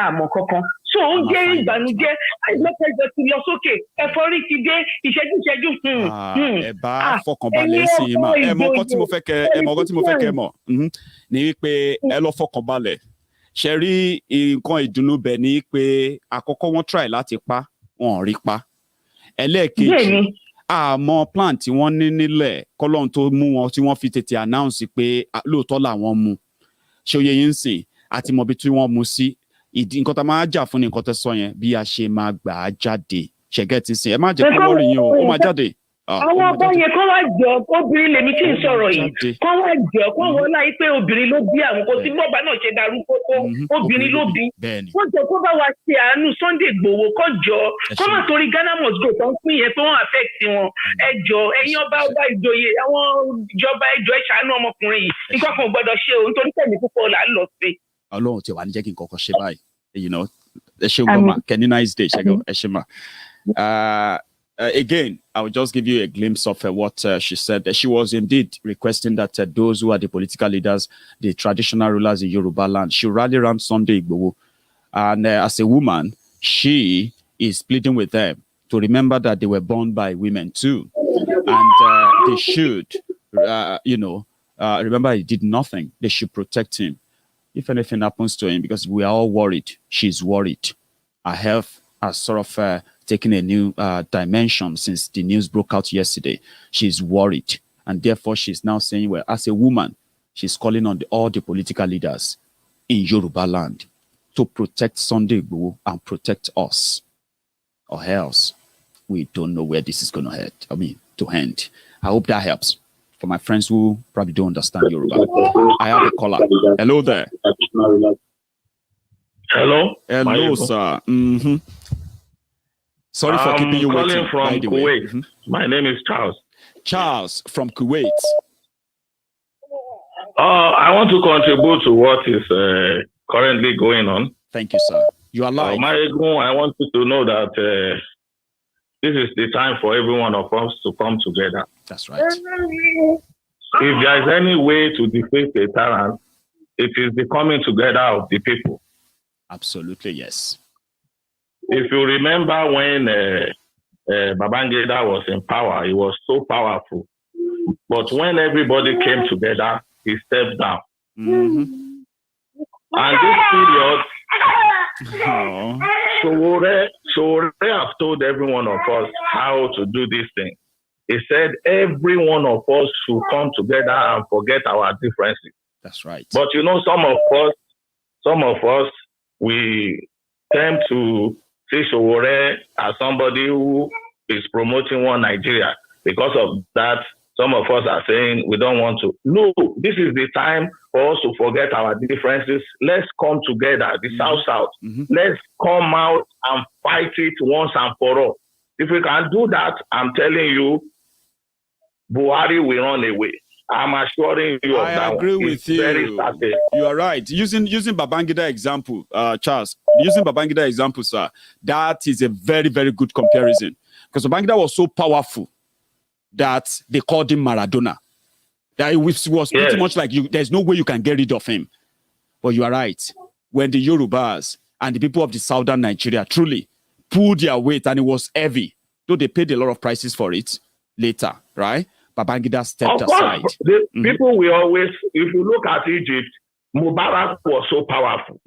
àmọ́ kankan. So ó jẹ́ ìbànújẹ́ àìlọ́pẹ́jọ ti lọ sókè ẹ̀fọ́rí ti dé ìṣẹ́jú. Ẹ bá fọkànbalẹ̀ sí i mà ẹ mọ ọkọ tí mo fẹ́ kẹ́ mọ̀ ní wípé ẹ lọ fọkànbalẹ̀. Ṣe rí nǹkan ìdùnnú bẹ̀ ní pé àkọ́kọ́ wọ́n try láti pa wọn ò rí pa. Ẹlẹ́ẹ̀kejì àmọ́ plan tí wọ́n ní nílẹ̀ kọ́lọ́n tó mú wọn tí wọ́n fi tètè announce pé lóòótọ́ làwọn mú. Ṣé ó yẹ yín sìn àti mọ̀bí tí wọ́n mú sí. Ìdí nǹkan tá máa jà fún ni nǹkan tẹ́ sọ yẹn bí a ṣe máa gbà á jáde. Ṣẹ̀gẹ́ ti sìn ẹ má jẹ́ kó wọ́n rí yín o ó máa jáde. Àwọn ọba yẹn kọ́ wá jọ obìnrin lèmi tí ń sọ̀rọ̀ yìí kọ́ wá jọ kọ́ wọ́n láyé pé obìnrin ló bí àwọn kò sí bọ́ọ̀bá náà ṣe darúgbó tó obìnrin ló bí. Wọ́n jọ kó bá wa ṣe àánú Sunday Igboho kọ́ jọ kọ́ máa torí Ghana must go tó ń pín yẹn pé wọ́n affect wọn. Ẹ jọ ẹ̀yin ọba ìjòyè àwọn ìjọba ẹjọ́ ẹ ṣàánú ọmọkùnrin yìí nǹkan kan ò gbọ́dọ̀ ṣe òun torí tẹ̀mí púpọ̀ là ń lọ sí. Ọlọ́run ti wà ní jẹ́ kí n kọ́kọ́ ṣe báyìí. Ẹ ṣe gbọ́n ma kẹ́ni nice day ṣẹ́gun ẹ ṣe ma. Again, I will just give you a glimpse of what she said. She was indeed requesting that those who are the political leaders, the traditional rulers in Yoruba land, should rally around Sunday Igboho. And as a woman, she is pleading with them to remember that they were born by women too. And they should, remember he did nothing. They should protect him if anything happens to him, because we are all worried. She's worried. Her health has sort of taken a new dimension since the news broke out yesterday. She's worried. And therefore, she's now saying, well, as a woman, she's calling on all the political leaders in Yoruba land to protect Sunday Igboho and protect us. Or else, we don't know where this is going to head. To end. I hope that helps. For my friends who probably don't understand Yoruba. I have a caller. Hello there. Hello? Hello, sir. Sorry for keeping you waiting. I'm calling from Kuwait. My name is Charles. Charles from Kuwait. I want to contribute to what is currently going on. Thank you, sir. You are live. Maiyegun, I want you to know that this is the time for every one of us to come together. That's right. If there is any way to defeat a tyrant, it is the coming together of the people. Absolutely, yes. If you remember when Babangida was in power, he was so powerful. But when everybody came together, he stepped down. And this period, Sowore have told every one of us how to do this thing. He said every one of us should come together and forget our differences. That's right. But some of us, we tend to see Sowore as somebody who is promoting one Nigeria. Because of that, some of us are saying we don't want to. No, this is the time for us to forget our differences. Let's come together, the South-South. Let's come out and fight it once and for all. If we can do that, I'm telling you, Buhari will run away. I'm assuring you of that. I agree with you. You are right. Using Babangida example, Charles, using Babangida example, sir, that is a very, very good comparison. Because Babangida was so powerful that they called him Maradona. That it was pretty much like there's no way you can get rid of him. But you are right. When the Yorubas and the people of the southern Nigeria truly pulled their weight, and it was heavy, though they paid a lot of prices for it later, right? Babangida stepped aside. The people will always, if you look at Egypt, Mubarak was so powerful.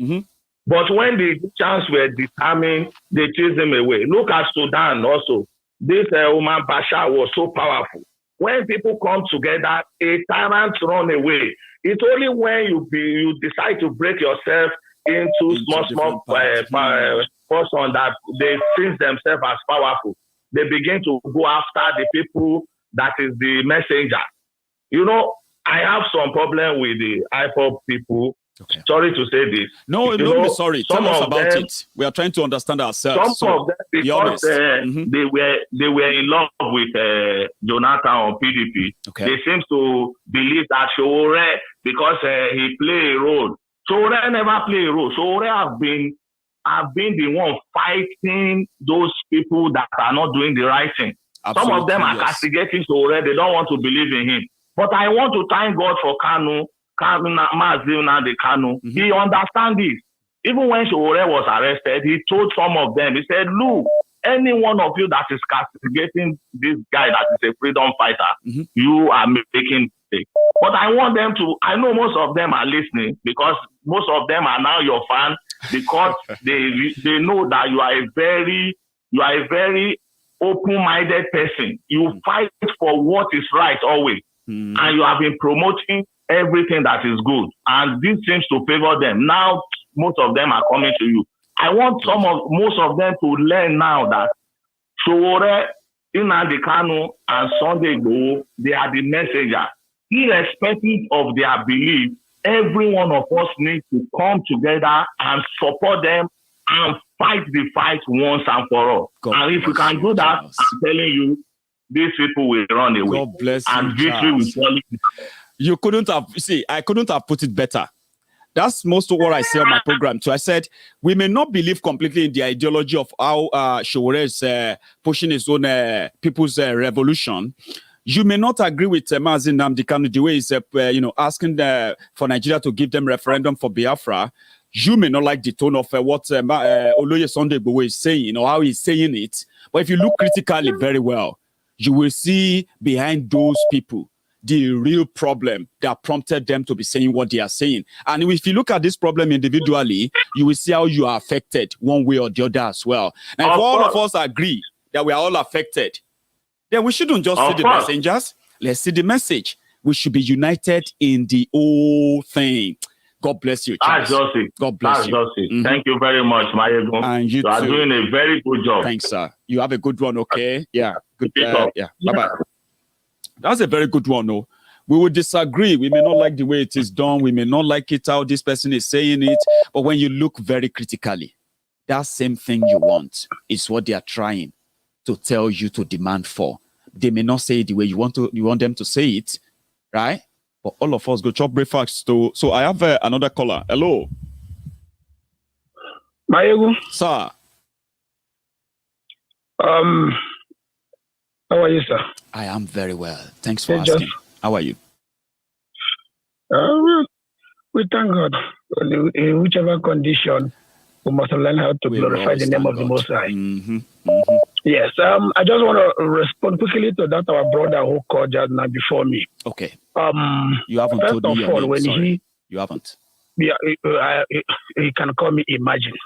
But when the Egyptians were determined, they chased him away. Look at Sudan also. This Omar Bashar was so powerful. When people come together, a tyrant run away. It's only when you decide to break yourself into small person that they see themselves as powerful, they begin to go after the people that is the messenger. You know, I have some problem with the IPOB people. Okay. Sorry to say this. No, don't be sorry. Tell us about it. We are trying to understand ourselves. Some of them, because they were in love with Jonathan on PDP, they seem to believe that Sowore, because he played a role. Sowore never played a role. Sowore have been the one fighting those people that are not doing the right thing. Absolutely, some of them are castigating Sowore. They don't want to believe in him. But I want to thank God for Kanu. Nadeko. He understands this. Even when Sowore was arrested, he told some of them, he said, look, any one of you that is castigating this guy that is a freedom fighter, you are making mistake. But I want them to, I know most of them are listening because most of them are now your fans because they know that you are a very open-minded person. You fight for what is right always. And you have been promoting everything that is good, and this seems to favor them. Now, most of them are coming to you. I want most of them to learn now that Sowore, Nnamdi and Sunday Igboho, they are the messenger. Irrespective of their belief, every one of us needs to come together and support them and fight the fight once and for all. And if we can do that, I'm telling you, these people will run away. God bless you, and victory will follow. You couldn't have, I couldn't have put it better. That's most of what I say on my program too. I said, we may not believe completely in the ideology of how Sowore is pushing his own people's revolution. You may not agree with Mazi Nnamdi Kanu the way he's asking for Nigeria to give them referendum for Biafra. You may not like the tone of what Oloye Sunday Igboho is saying or how he's saying it. But if you look critically very well, you will see behind those people the real problem that prompted them to be saying what they are saying. And if you look at this problem individually, you will see how you are affected one way or the other as well. And if all of us agree that we are all affected, then we shouldn't just see the messengers. Let's see the message. We should be united in the whole thing. God bless you, Charles. God bless you. Thank you very much, Maiyegun. And you are doing a very good job. Thanks, sir. You have a good one, okay? Yeah. Good. Yeah. Bye-bye. That's a very good one, no? We will disagree. We may not like the way it is done. We may not like it how this person is saying it. But when you look very critically, that same thing you want is what they are trying to tell you to demand for. They may not say it the way you want them to say it, right? But all of us go chop breakfast too. So I have another caller. Hello. Maiyegun. Sir. How are you, sir? I am very well. Thanks for asking. How are you? We thank God. In whichever condition, we must learn how to glorify the name of the Most High. Yes. I just want to respond quickly to that our brother who called just now before me. Okay. You haven't told me your name. Sorry. You haven't. Yeah. He can call me Imagine.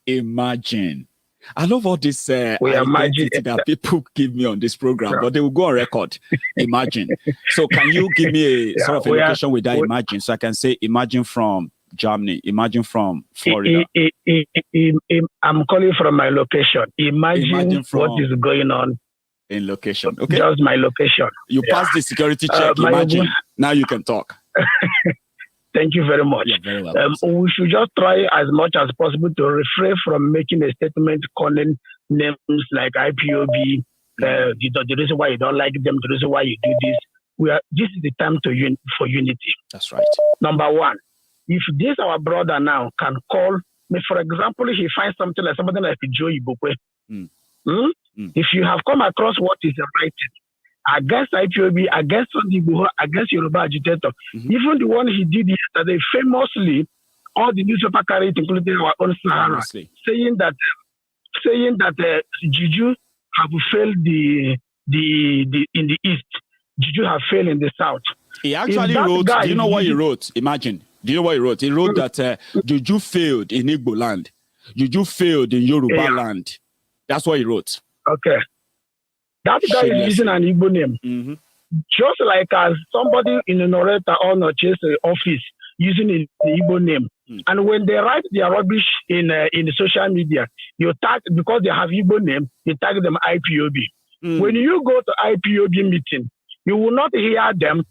Imagine. I love all this identity that people give me on this program, but they will go on record. Imagine. So can you give me a sort of a location with that Imagine? So I can say Imagine from Germany, Imagine from Florida. I'm calling from my location. Imagine from what is going on in location. Okay. Just my location. You passed the security check. Imagine. Now you can talk. Thank you very much. You're very welcome. We should just try as much as possible to refrain from making a statement calling names like IPOB, the reason why you don't like them, the reason why you do this. This is the time for unity. That's right. Number one, if this our brother now can call me, for example, if he finds something like Joe Ibokwe, if you have come across what is writing against IPOB, against Sunday Igboho, against Yoruba agitator, even the one he did yesterday, famously, all the newspaper carried, including our own Sahara, saying that Juju have failed in the east, Juju have failed in the south. He actually wrote. Do you know what he wrote? Imagine. Do you know what he wrote? He wrote that Juju failed in Igbo land, Juju failed in Yoruba land. That's what he wrote. Okay. That guy is using an Igbo name. Just like as somebody in the narrator or not chase office using the Igbo name. And when they write their rubbish in the social media, you tag, because they have Igbo name, you tag them IPOB. When you go to IPOB meeting, you will not hear them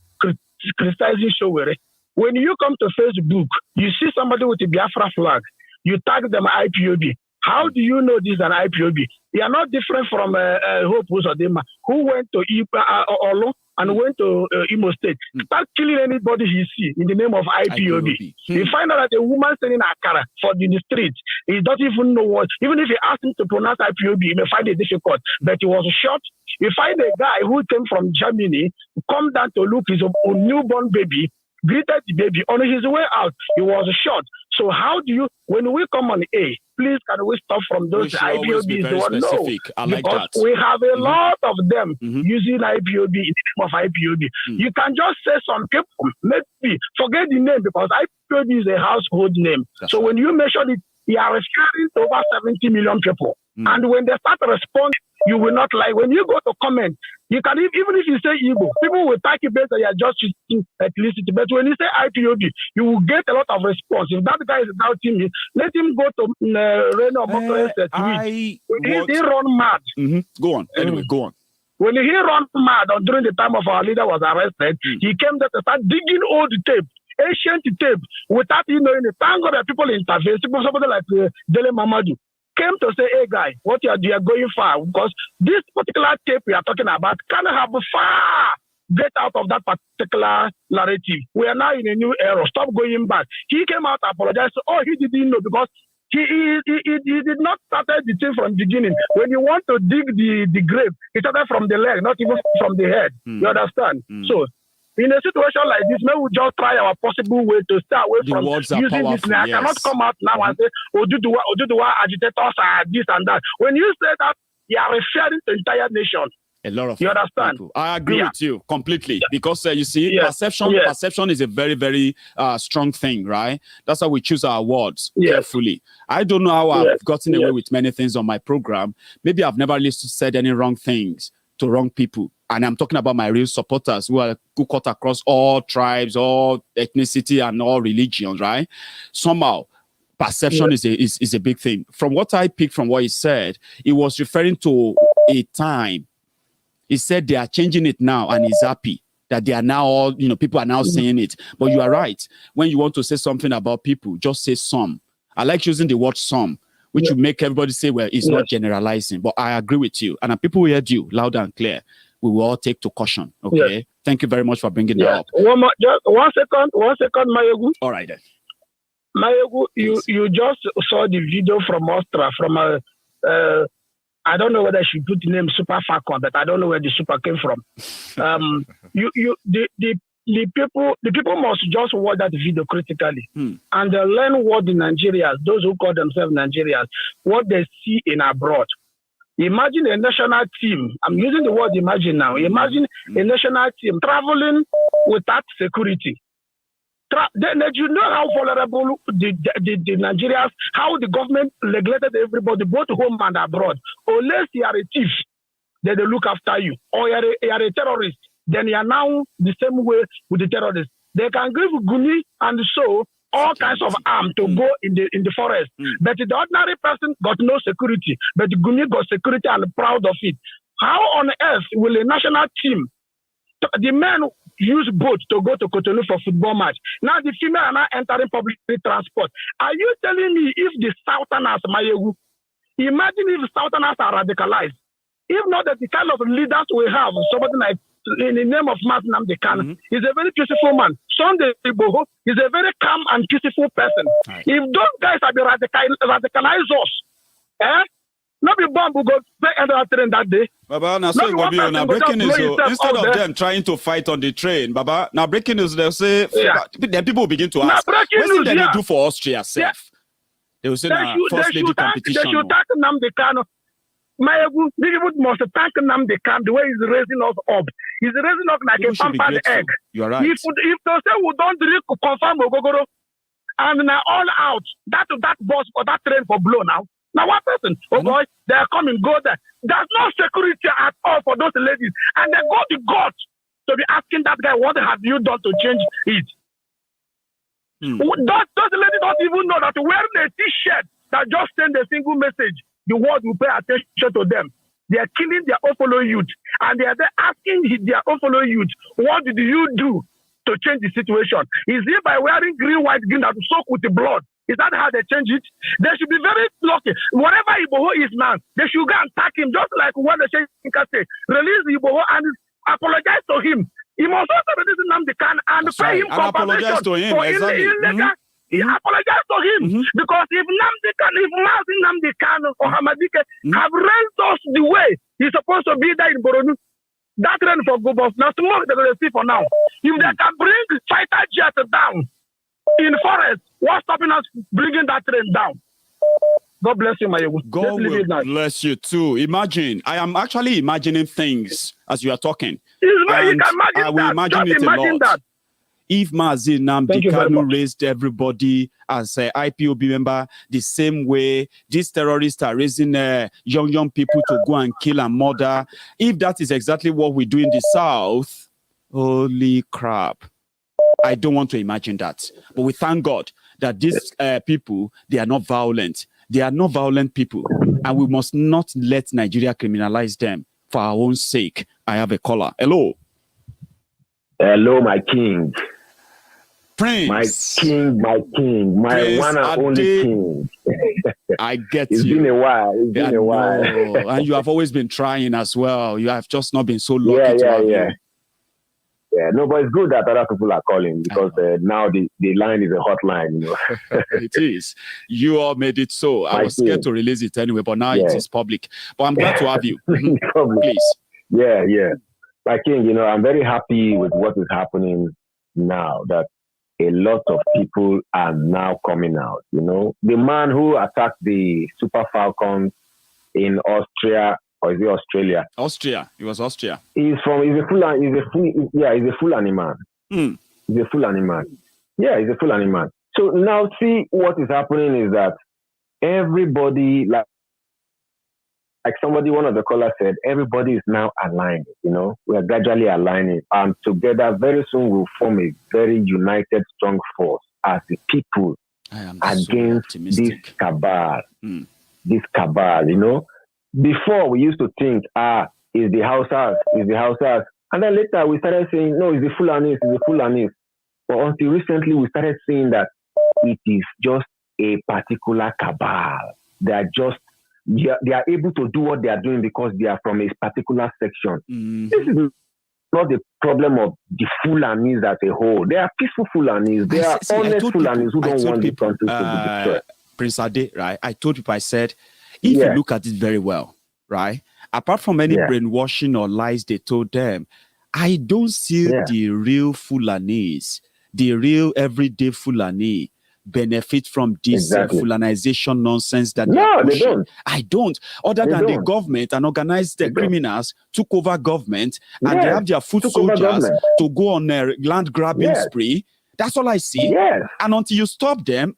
criticizing Showere. When you come to Facebook, you see somebody with a Biafra flag, you tag them IPOB. How do you know this is an IPOB? They are not different from Hope Uzodinma, who went to Olo and went to Imo State. Start killing anybody he see in the name of IPOB. You find out that a woman selling Akara for the street, he doesn't even know what, even if you ask him to pronounce IPOB, he may find it difficult, but he was shot. You find a guy who came from Germany, come down to look his newborn baby, greeted the baby. On his way out, he was shot. So how do you, when we come on A, please can we stop from those IPOBs? No, I like because that. we have a lot of them using IPOB in the name of IPOB. You can just say some people, maybe forget the name because IPOB is a household name. So when you mention it, you are referring to over 70 million people. And when they start responding, you will not like. When you go to comment, you can even if you say Igbo, people will take it based on you are just using ethnicity. But when you say IPOB, you will get a lot of response. If that guy is doubting me, let him go to Reno Mokore. He run mad. Go on. Anyway, go on. When he run mad during the time of our leader was arrested, he came there to start digging old tape. Ancient tape without knowing it. Thank God that people intervene. Somebody like Dele Mamadou came to say, hey guy, what you are going far, because this particular tape we are talking about can have far get out of that particular narrative. We are now in a new era. Stop going back. He came out and apologized. Oh, he didn't know because he did not start the thing from the beginning. When you want to dig the grave, it started from the leg, not even from the head. You understand? So in a situation like this, maybe we just try our possible way to stay away from using this. I cannot come out now and say, Oduduwa agitators are this and that. When you say that, you are referring to the entire nation. A lot of you understand? People. I agree with you completely because you see, perception is a very, very strong thing, right? That's how we choose our words carefully. I don't know how I've gotten away with many things on my program. Maybe I've never really said any wrong things to wrong people. And I'm talking about my real supporters who cut across all tribes, all ethnicity, and all religions, right? Somehow, perception is a big thing. From what I picked from what he said, he was referring to a time. He said they are changing it now, and he's happy that they are now all, people are now saying it. But you are right. When you want to say something about people, just say some. I like using the word some, which will make everybody say, well, it's not generalizing. But I agree with you. And people who heard you loud and clear. We will all take to caution. Okay. Thank you very much for bringing that up. Just 1 second, Maiyegun. All right then. Maiyegun, you just saw the video from Austria from I don't know whether I should put the name Super Falcon, but I don't know where the super came from. The people must just watch that video critically and learn what the Nigerians, those who call themselves Nigerians, what they see in abroad. Imagine a national team. I'm using the word imagine now. Imagine a national team traveling without security. Then you know how vulnerable the Nigerians, how the government neglected everybody, both home and abroad. Unless you are a thief, then they look after you. Or you are a terrorist, then you are now the same way with the terrorists. They can give Guni and so all kinds of arms to go in the forest. But the ordinary person got no security. But Guni got security and proud of it. How on earth will a national team, the men use boats to go to Cotonou for football match. Now the female are now entering public transport. Are you telling me if the Southerners, Maiyegun, imagine if Southerners are radicalized? If not that the kind of leaders we have, somebody like in the name of Mazi Nnamdi Kanu, is a very peaceful man. Sunday Igboho is a very calm and peaceful person. If those guys are radicalized us, not be bomb who go enter the train that day. Baba, now so now breaking news. Instead of them trying to fight on the train, Baba, now breaking news. They'll say then people begin to ask, what did they do for Austria self? They will say, first lady competition. They should thank Nnamdi Kanu. Maiyegun, people must thank Nnamdi Kanu the way he's raising us up. He's raising up like a pampered egg. You are right. If they say we don't really confirm Ogogoro, and now all out, that bus or that train for blow now. Now one person, boy, they are coming, go there. There's no security at all for those ladies. And they go to God to be asking that guy, what have you done to change it? Those ladies don't even know that wearing a t-shirt that just send a single message, the world will pay attention to them. They are killing their Ofolo youth, and they are there asking their Ofolo youth, what did you do to change the situation? Is it by wearing green, white, green that will soak with the blood? Is that how they change it? They should be very lucky. Whatever Igboho is now, they should go and attack him, just like when the Sheikh say, release Igboho and apologize to him. He must also release Nnamdi Kanu and pay him compensation for illegal. He apologized to him because if Nnamdi Kanu or Hamadike have raised us the way he's supposed to be there in Boronu, that rain for go off. Now tomorrow they're going to see for now. If they can bring fighter jets down in forest, what's stopping us bringing that train down? God bless you, Maiyegun. God will bless you too. Imagine, I am actually imagining things as you are talking. You can imagine I will imagine it a lot. That. If Mazi Nnamdi Kanu raised everybody as an IPOB member the same way these terrorists are raising young people to go and kill and murder, if that is exactly what we do in the South, holy crap. I don't want to imagine that. But we thank God that these people, they are not violent. They are not violent people. And we must not let Nigeria criminalize them for our own sake. I have a caller. Hello. Hello, my king. Prince. My king, my Prince one and only king. I get It's you. been a while. It's been a while. And you have always been trying as well. You have just not been so lucky to have you. Yeah, no, but it's good that other people are calling because now the line is a hotline, you know. It is. You all made it so. I was scared to release it anyway, but now it is public. But I'm glad to have you. Please. Yeah. My king, you know, I'm very happy with what is happening now, that a lot of people are now coming out, you know. The man who attacked the Super Falcons in Austria, or is it Australia? Austria. It was Austria. He's a Fulani man. He's a Fulani man. Yeah, he's a Fulani man. So now see what is happening is that everybody, like somebody, one of the callers said, everybody is now aligned, you know. We are gradually aligning, and together very soon we'll form a very united, strong force as the people against this cabal. This cabal, you know. Before we used to think, it's the Hausas. And then later we started saying, no, it's the Fulanis. But until recently we started saying that it is just a particular cabal. They are able to do what they are doing because they are from a particular section. This is not the problem of the Fulanis as a whole. They are peaceful Fulanis. They are honest Fulanis who don't want the country to be destroyed. Prince Ade, right? I told people, I said, if you look at it very well, right? Apart from any brainwashing or lies they told them, I don't see the real Fulanis, the real everyday Fulani benefit from this Fulanization nonsense that they don't. I don't. Other than the government and organized criminals took over government and they have their foot soldiers to go on a land grabbing spree. That's all I see. And until you stop them,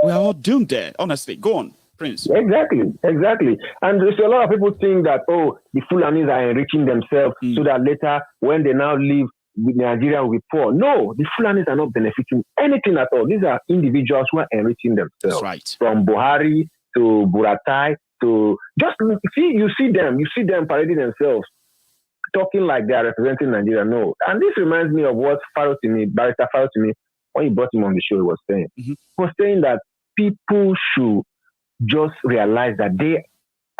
we are all doomed there. Honestly, go on, Prince. Exactly. And there's a lot of people think that, the Fulanis are enriching themselves so that later when they now leave, Nigeria will be poor. No, the Fulanis are not benefiting anything at all. These are individuals who are enriching themselves. That's right. From Buhari to Buratai to you see them parading themselves, talking like they are representing Nigeria. No. And this reminds me of what Barrister Farotimi, when he brought him on the show, he was saying. He was saying that people should just realize that they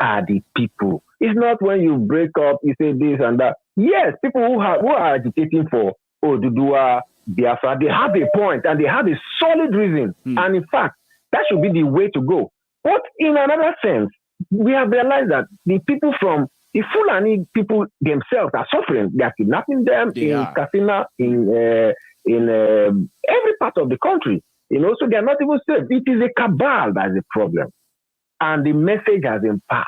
are the people. It's not when you break up, you say this and that. Yes, people who are agitating for Oduduwa, Biafra, they have a point and they have a solid reason. And in fact, that should be the way to go. But in another sense, we have realized that the people from the Fulani people themselves are suffering. They are kidnapping them in Katsina, in every part of the country. You know, so they are not even safe. It is a cabal that is a problem. And the message has been passed.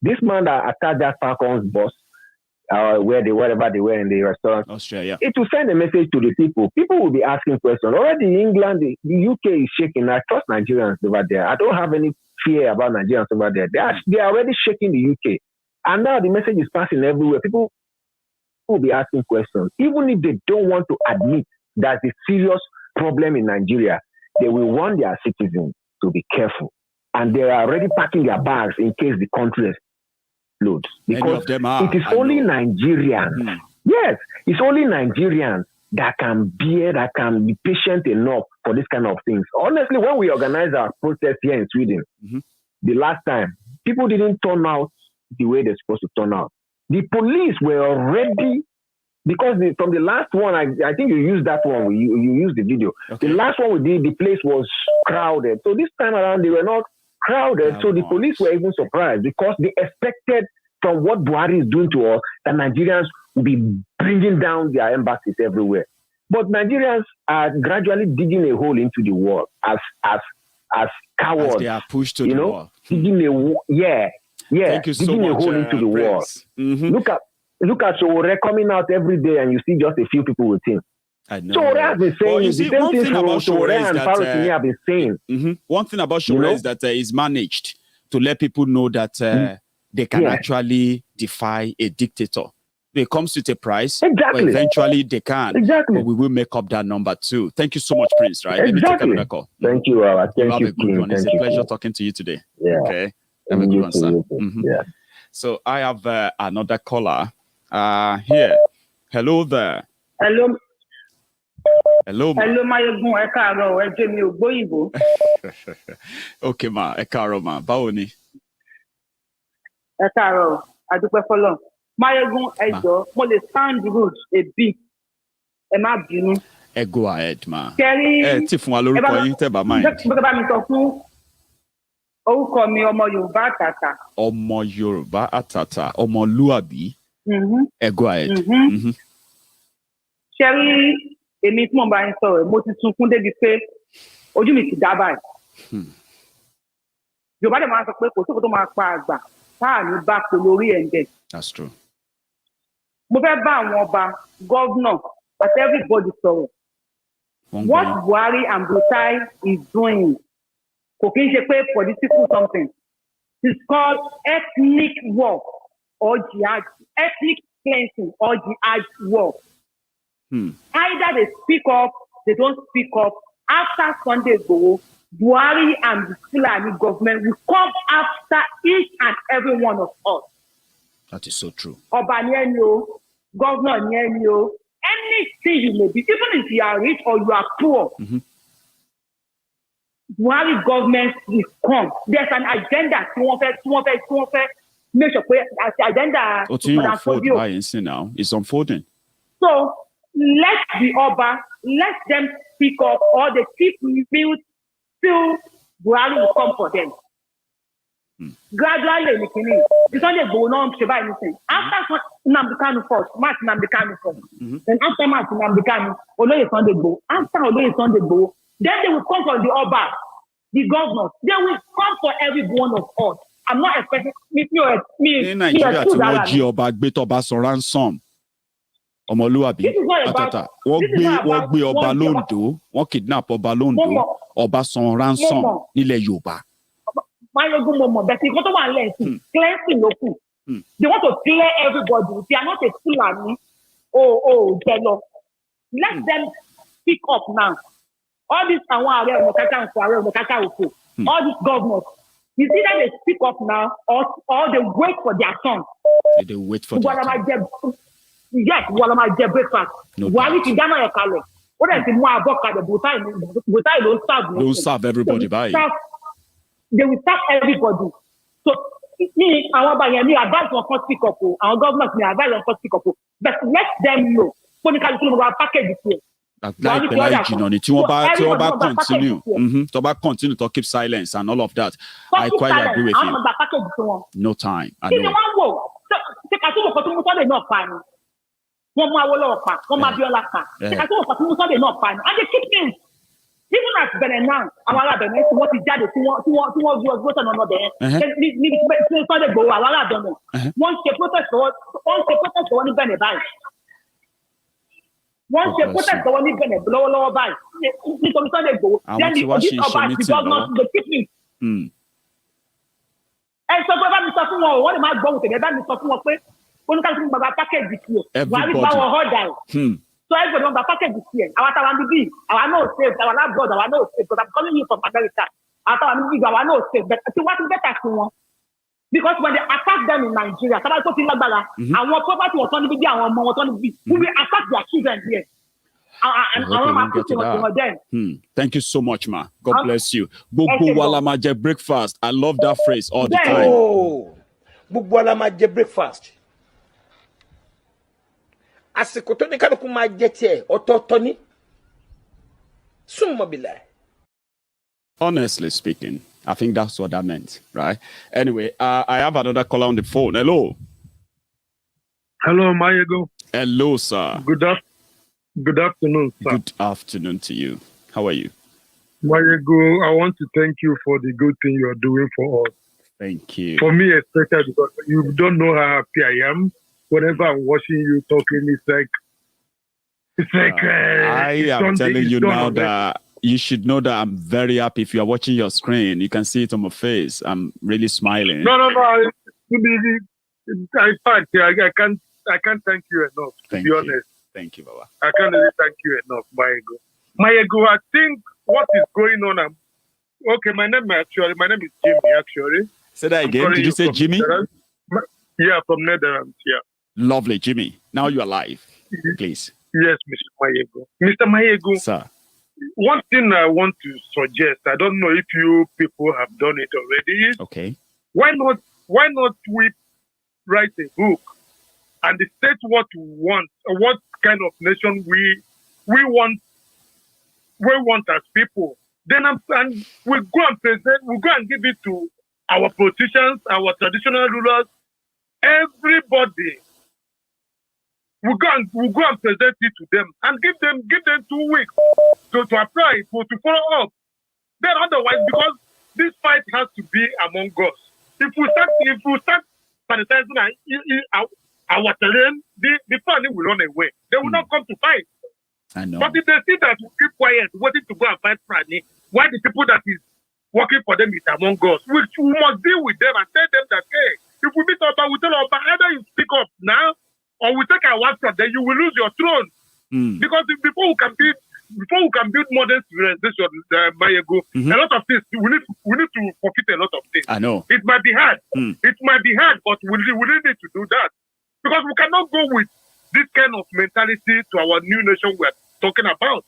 This man that attacked that Falcons boss, wherever they were in the restaurant, Australia, it will send a message to the people. People will be asking questions. Already in England, the UK is shaking. I trust Nigerians over there. I don't have any fear about Nigerians over there. They are already shaking the UK. And now the message is passing everywhere. People will be asking questions. Even if they don't want to admit that the serious problem in Nigeria, they will want their citizens to be careful. And they are already packing their bags in case the country explodes. Because it is only Nigerians. Yes, it's only Nigerians that can bear, that can be patient enough for this kind of things. Honestly, when we organized our protest here in Sweden, the last time, people didn't turn out the way they're supposed to turn out. The police were already, because from the last one, I think you used that one, you used the video. Okay. The last one we did, the place was crowded. So this time around, they were not crowded. So the police were even surprised because they expected from what Buhari is doing to us that Nigerians will be bringing down their embassies everywhere. But Nigerians are gradually digging a hole into the wall as cowards. As they are pushed to the wall. Digging Thank you so digging much, a hole into the wall. Look at Sowore coming out every day and you see just a few people with him. I know. Sowore has been saying the same thing about Sowore and Farotimi have been saying. One thing about Sowore is that he's managed to let people know that they can actually defy a dictator. It comes with a price, but eventually they can. But we will make up that number too. Thank you so much, Prince. Right? Let me take another call. Thank you, Thank you, have a good one. It's a pleasure talking to you today. Okay. Have a good one, sir. So I have another caller here. Hello there. Hello. Hello, ma. Hello, Maiyegun. Ẹ káàárọ̀, ẹ jẹ́ mi ò gbóyìnbó. Okay, ma. Ẹ káàárọ̀, ma. Báwo ni? Ẹ káàárọ̀, a dúpẹ́ f'Ọlọ́run. Maiyegun, ẹ jọ̀ọ́, mo lè sound rude a bit. Ẹ má bínú. Ẹ go ahead, ma. Kẹ́rí. Ẹ tí fún wa lórúkọ yín tẹ́ bá mind. Bẹ́ẹ̀ bá mi sọ fún orúkọ mi ọmọ Yorùbá àtàtà. Ọmọ Yorùbá àtàtà, ọmọlúàbí. Ẹ go ahead. Kẹ́rí èmi tí mo bá ń sọ̀rọ̀, mo ti sunkún débi pé ojú mi ti dá báyìí. Yorùbá dẹ̀ máa sọ pé kò sóko tó máa pa àgbà táà ní bá pè lórí ẹ̀ ń bẹ̀. That's true. Mo fẹ́ bá àwọn ọba, governor, àti everybody sọ̀rọ̀. What Buhari and Buratai is doing kò kí n ṣe pé political something. It's called ethnic war or jihad, ethnic cleansing or jihad war. Either they speak up, they don't speak up. After Sunday Igboho, Buhari and the Fulani government will come after each and every one of us. That is so true. Ọba ni ẹni o, governor ni ẹni o, anything you may be, even if you are rich or you are poor, Buhari government will come. There's an agenda tí wọ́n fẹ́ make sure pé agenda. Ó ti ń unfold báyìí now. It's unfolding. So let the Oba, let them speak up or they keep mute till Buhari will come for them. Gradually, the Sunday Igboho now ṣe báyìí nísìnyí. After Nnamdi Kanu first, March Nnamdi Kanu first. Then after March Nnamdi Kanu, Oloye Sunday Igboho. After Oloye Sunday Igboho, then they will come for the Oba, the governors. They will come for every one of us. I'm not expecting me. In Nigeria, tí wọ́n jí ọba gbé tọ́ba san ransom. Ọmọlúwàbí àtàtà wọ́n gbé ọba lóńdó, wọ́n kidnap ọba lóńdó, ọba san ransom nílẹ̀ Yorùbá. Maiyegun mo but nǹkan tó wà lẹ́sìn cleansing ló kù. They want to clear everybody. They are not a Fulani. Jẹlọ. Let them speak up now. All these àwọn ààrẹ ọ̀nà kakanfò, all these governors, you see that they speak up now or they wait for their turn. They wait for their turn. Yes, wọ́n máa jẹ breakfast. Buhari ti dáná ẹ̀ kalẹ̀. Ó dẹ̀ ti mú abọ́ kalẹ̀ Buratai ló ń serve. Don't serve everybody báyìí. They will serve everybody. So me, àwọn ọba yẹn mi advise wọn kan speak up o. Àwọn governors mi advise wọn kan speak up o. But let them know. Fóníkàlù tí mo bá package tiẹ̀. Láìpẹ́ láì jìnnà ni tí wọ́n bá continue to keep silence and all of that. I quite agree with you. No time. Kí ni wọ́n wò? Ṣé kàtúwò kan tó mú Sunday náà pa ni? Wọ́n mú Awólọ́wọ̀ pa, wọ́n mú Abíọ́lá pa. Ṣé kàtúwò kan tó mú Sunday náà pa ni? And they keep things. Even at Benin now, àwọn ará Benin tí wọ́n ti jáde tí wọ́n bí ọdún tó nà bẹ̀rẹ̀. Níbi tí Sunday Igboho àwọn ará Benin, wọ́n ṣe protest lọ́wọ́ ní Benin báyìí. Wọ́n ṣe protest lọ́wọ́ ní Benin lọ́wọ́lọ́wọ́ báyìí. Nítorí Sunday Igboho. Àwọn tí wọ́n ṣe meeting lọ́wọ́. Ẹ sọ pé bá mi sọ fún wọn o, wọ́n lè máa gbọ́ òun tẹ̀lé bá mi sọ fún wọn pé oníkàlùkù gbàgbà pákẹ́jì tiẹ̀. Wàá rí báwọn ọ̀dà ẹ̀. So everybody on the package is here. Our Tawandi, our no safe, our lab God, our no safe, because I'm calling you from America. Our Tawandi, our no safe. But see what is better to one? Because when they attack them in Nigeria, somebody talking like that, and what property was on the video, and what on the video, we will attack their children here. Thank you so much, ma. God bless you. Gbogbo walamaje breakfast. I love that phrase all the time. Oh, gbogbo walamaje breakfast. Àsìkò tó ní kálukú máa jẹ tiẹ̀ ọ̀tọ̀ọ̀tọ̀ ni. Summa billahi. Honestly speaking, I think that's what that meant, right? Anyway, I have another caller on the phone. Hello. Hello, Maiyegun. Hello, sir. Good afternoon, sir. Good afternoon to you. How are you? Maiyegun, I want to thank you for the good thing you are doing for us. Thank you. For me, especially because you don't know how happy I am. Whenever I'm watching you talking, I am telling you now that you should know that I'm very happy. If you are watching your screen, you can see it on my face. I'm really smiling. No. In fact, I can't thank you enough, to be honest. Thank you, Baba. I can't really thank you enough, Maiyegun. Maiyegun, I think what is going on. Okay, my name is Jimmy, actually. Say that again. Did you say Jimmy? Yeah, from Netherlands, yeah. Lovely, Jimmy. Now you are live, please. Yes, Mr. Maiyegun. Mr. Maiyegun, sir. One thing I want to suggest, I don't know if you people have done it already, is okay. Why not we write a book and state what we want, or what kind of nation we want as people. Then we go and present, we go and give it to our politicians, our traditional rulers, everybody. We go and present it to them and give them 2 weeks to apply, to follow up. Then otherwise, because this fight has to be among us. If we start sanitizing our terrain, the family will run away. They will not come to fight. I know. But if they see that we keep quiet, waiting to go and fight Franny, why the people that is working for them is among us? We must deal with them and tell them that, hey, if we meet up, we tell them, either you speak up now, or we take our WhatsApp, then you will lose your throne. Because before we can build modern civilization, Maiyegun, a lot of things we need to forfeit a lot of things. I know. It might be hard. It might be hard, but we really need to do that. Because we cannot go with this kind of mentality to our new nation we're talking about.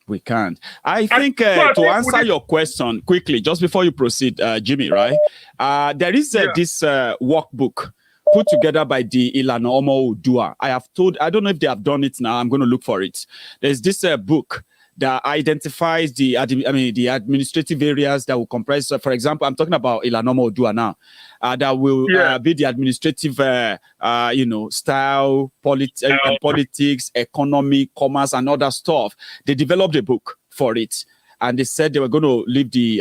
We can't. I think to answer your question quickly, just before you proceed, Jimmy, right? There is this workbook put together by the Ilana Omo Udua. I don't know if they have done it now. I'm going to look for it. There's this book that identifies the administrative areas that will comprise. For example, I'm talking about Ilana Omo Udua now. That will be the administrative, style, politics, economy, commerce, and other stuff. They developed a book for it, and they said they were going to leave the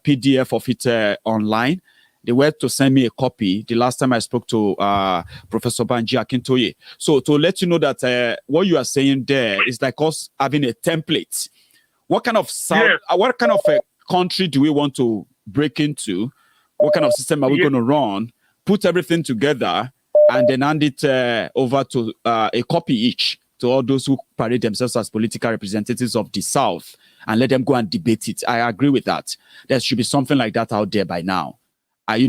PDF of it online. They were to send me a copy the last time I spoke to Professor Banji Akintoye. So to let you know that what you are saying there is like us having a template. What kind of country do we want to break into? What kind of system are we going to run? Put everything together and then hand it over to a copy each to all those who parade themselves as political representatives of the South and let them go and debate it. I agree with that. There should be something like that out there by now. And we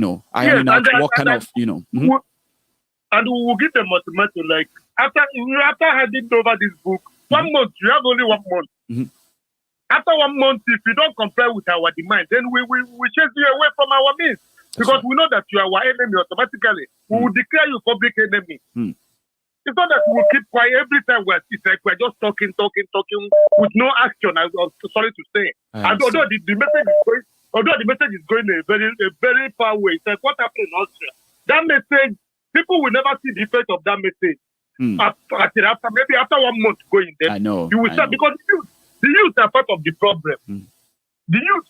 will give them ultimatum, like after handing over this book, 1 month, you have only 1 month. After 1 month, if you don't comply with our demand, then we chase you away from our means. Because we know that you are our enemy automatically. We will declare you public enemy. It's not that we will keep quiet every time. It's like we're just talking with no action. I'm sorry to say. And although the message is going a very far way. It's like what happened in Austria. That message, people will never see the effect of that message. After 1 month going there. I know. You will start because the youth are part of the problem. The youth,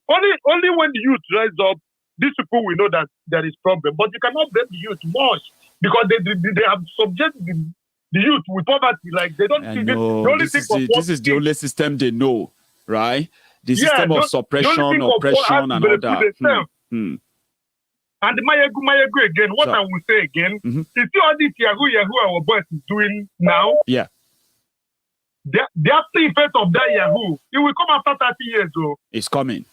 only when the youth rise up, these people will know that there is problem. But you cannot blame the youth much because they have subjected the youth with poverty. Like they don't see this is the only system they know, right? The system of suppression, oppression, and all that. And Maiyegun again, what I will say again, you see all this Yahoo our boys is doing now? Yeah. the after effect of that Yahoo, it will come after 30 years, though. It's coming.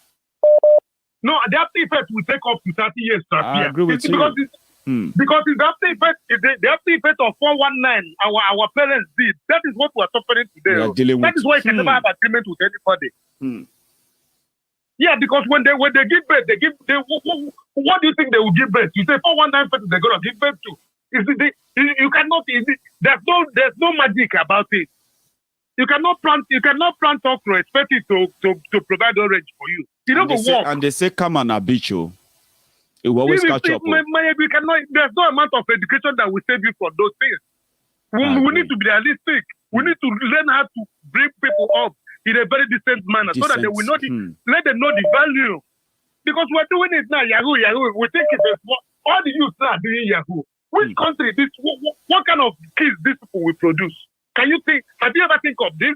No, the after effect will take up to 30 years to appear. I agree with you. Because it's the after effect, the after effect of 419 our parents did. That is what we are suffering today. That is why you can never have agreement with anybody. Yeah, because when they give birth, what do you think they will give birth? You say 419 person they're gonna give birth to. You cannot. There's no magic about it. You cannot plant okra, expect it to provide orange for you. It doesn't work. And they say come on a beach, it will always catch up. We cannot. There's no amount of education that will save you from those things. We need to be realistic. We need to learn how to bring people up in a very decent manner so that they will know let them know the value. Because we're doing it now, Yahoo. We think it's all the youth are doing Yahoo. Which country? What kind of kids these people will produce? Can you think? Have you ever think of this?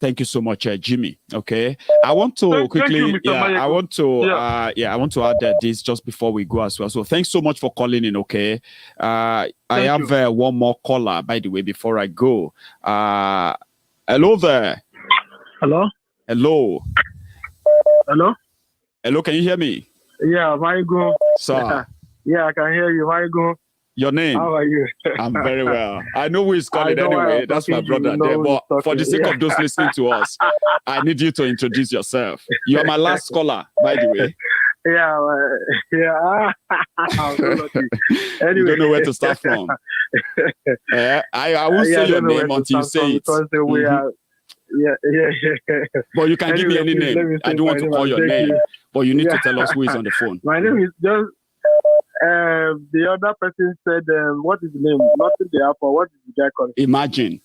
Thank you so much, Jimmy. Okay, I want to quickly. I want to add this just before we go as well. So thanks so much for calling in. Okay, I have one more caller, by the way, before I go. Hello there. Hello. Hello. Hello. Hello. Can you hear me? Yeah, Maiyegun. Sir. Yeah, I can hear you. Maiyegun. Your name? How are you? I'm very well. I know who is calling anyway. That's my brother there. But for the sake of those listening to us, I need you to introduce yourself. You are my last caller, by the way. Yeah. I'm so lucky. Anyway. You don't know where to start from. I won't say your name until you say it. We are, But you can give me any name. I don't want to call your name. But you need to tell us who is on the phone. My name is just... the other person said, what is the name? Nothing the apple. What is the guy called? Imagine.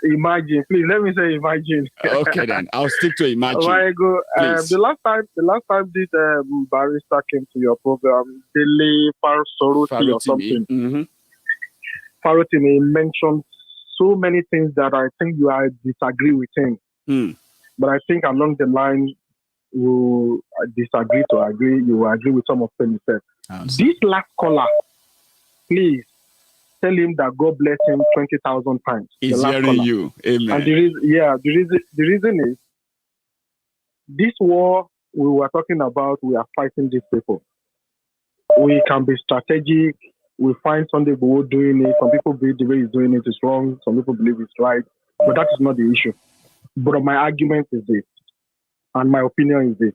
Imagine. Please, let me say Imagine. Okay, then. I'll stick to Imagine. The last time this barrister came to your program, Dele Farotimi or something. Farotimi mentioned so many things that I think I disagree with him. But I think along the line, you disagree to agree. You will agree with some of them. This last caller, please tell him that God bless him 20,000 times. He's hearing you. Amen. And the reason is this war we were talking about. We are fighting these people. We can be strategic. We find Sunday Igboho doing it. Some people believe the way he's doing it is wrong. Some people believe it's right. But that is not the issue. But my argument is this. And my opinion is this.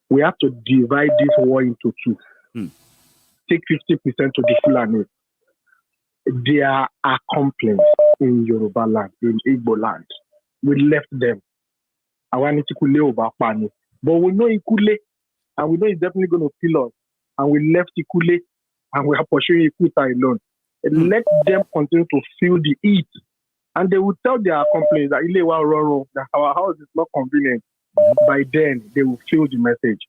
We have to divide this war into two. Take 50% to the Fulani. They are accomplices in Yoruba land, in Igbo land. We left them. But we know Ikule, and we know it's definitely going to kill us. And we left Ikule, and we are pursuing Ikuta alone. And let them continue to feel the heat. And they will tell their accomplices that our house is not convenient. By then, they will feel the message.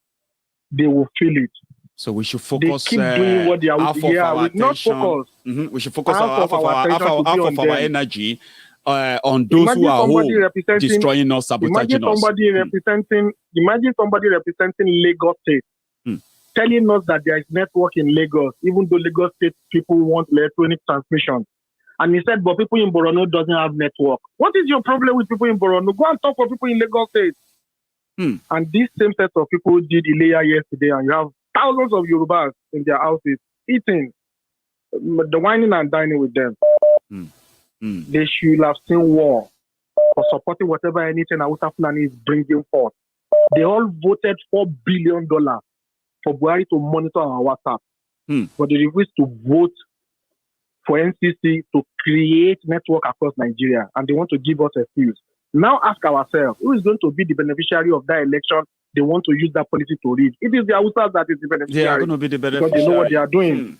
They will feel it. So we should focus. They keep doing what they are doing. Not focus. We should focus half of our energy on those who are destroying us, sabotaging us. Imagine somebody representing Lagos State, telling us that there is network in Lagos, even though Lagos State people want electronic transmission. And he said, but people in Borno doesn't have network. What is your problem with people in Borno? Go and talk for people in Lagos State. And this same set of people did Ileya yesterday, and you have thousands of Yorubas in their houses eating, the whining and dining with them. They should have seen war for supporting whatever anything Hausa Fulani is bringing forth. They all voted $4 billion for Buhari to monitor our WhatsApp. But they refused to vote for NCC to create network across Nigeria, and they want to give us a fuse. Now ask ourselves, who is going to be the beneficiary of that election? They want to use that policy to read. It is the Hausas that is the beneficiary. They are going to be the beneficiary. Because they know what they are doing.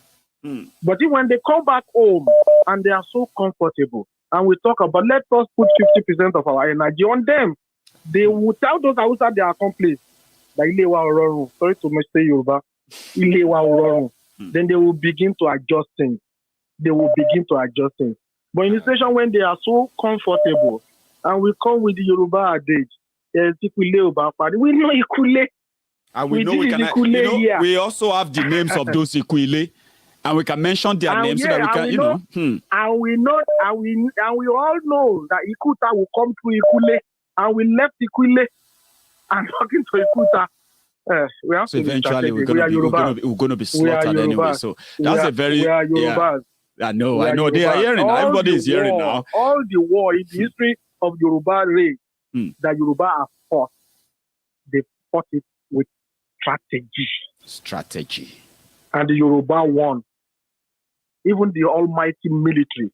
But when they come back home and they are so comfortable, and we talk about, let us put 50% of our energy on them, they will tell those Hausas they are accomplice. Sorry to say Yoruba. Then they will begin to adjust things. But in a situation when they are so comfortable, and we come with the Yoruba adage, we know Ikule. And we know we can. We also have the names of those Ikwile. And we can mention their names so that we can, And we all know that Ikuta will come to Ikule, and we left Ikule and talking to Ikuta. We have so to eventually we're going to be slaughtered anyway. So that's a very I know they are hearing. Everybody is hearing now. All the war in the history of Yoruba race that Yoruba have fought, they fought it with strategy. And the Yoruba won. Even the almighty military,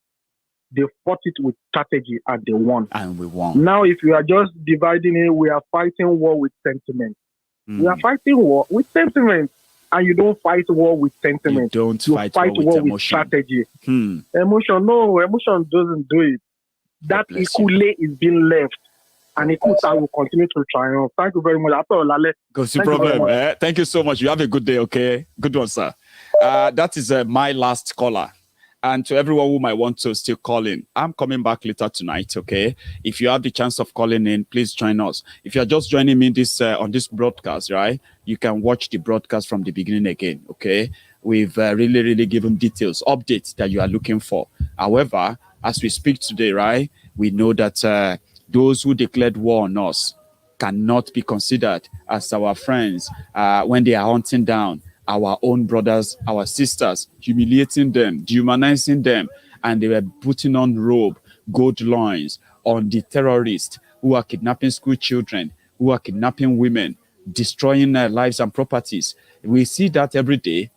they fought it with strategy and they won. And we won. Now, if we are just dividing it, we are fighting war with sentiment. We are fighting war with sentiment. And you don't fight war with sentiment. You fight war with strategy. Emotion doesn't do it. That Ikule is being left. And Ikuta will continue to triumph. Thank you very much. Thank you so much. You have a good day, okay? Good one, sir. That is my last caller. And to everyone who might want to still call in, I'm coming back later tonight, okay? If you have the chance of calling in, please join us. If you're just joining me on this broadcast, right, you can watch the broadcast from the beginning again, okay? We've really given details, updates that you are looking for. However, as we speak today, right, we know that those who declared war on us cannot be considered as our friends when they are hunting down our own brothers, our sisters, humiliating them, dehumanizing them, and they were putting on robe, gold loins on the terrorists who are kidnapping school children, who are kidnapping women, destroying their lives and properties. We see that every day.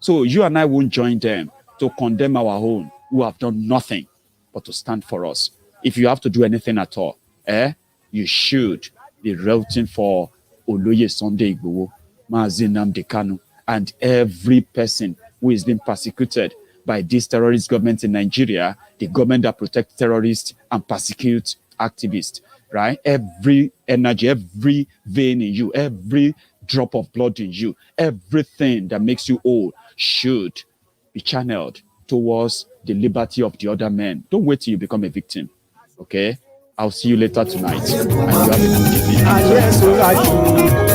So you and I won't join them to condemn our own who have done nothing but to stand for us. If you have to do anything at all, you should be rooting for Oloye Sunday Igboho, Nadeko, and every person who is being persecuted by this terrorist government in Nigeria, the government that protects terrorists and persecutes activists, right? Every energy, every vein in you, every drop of blood in you, everything that makes you whole should be channeled towards the liberty of the other men. Don't wait till you become a victim, okay? I'll see you later tonight. And you have a good evening.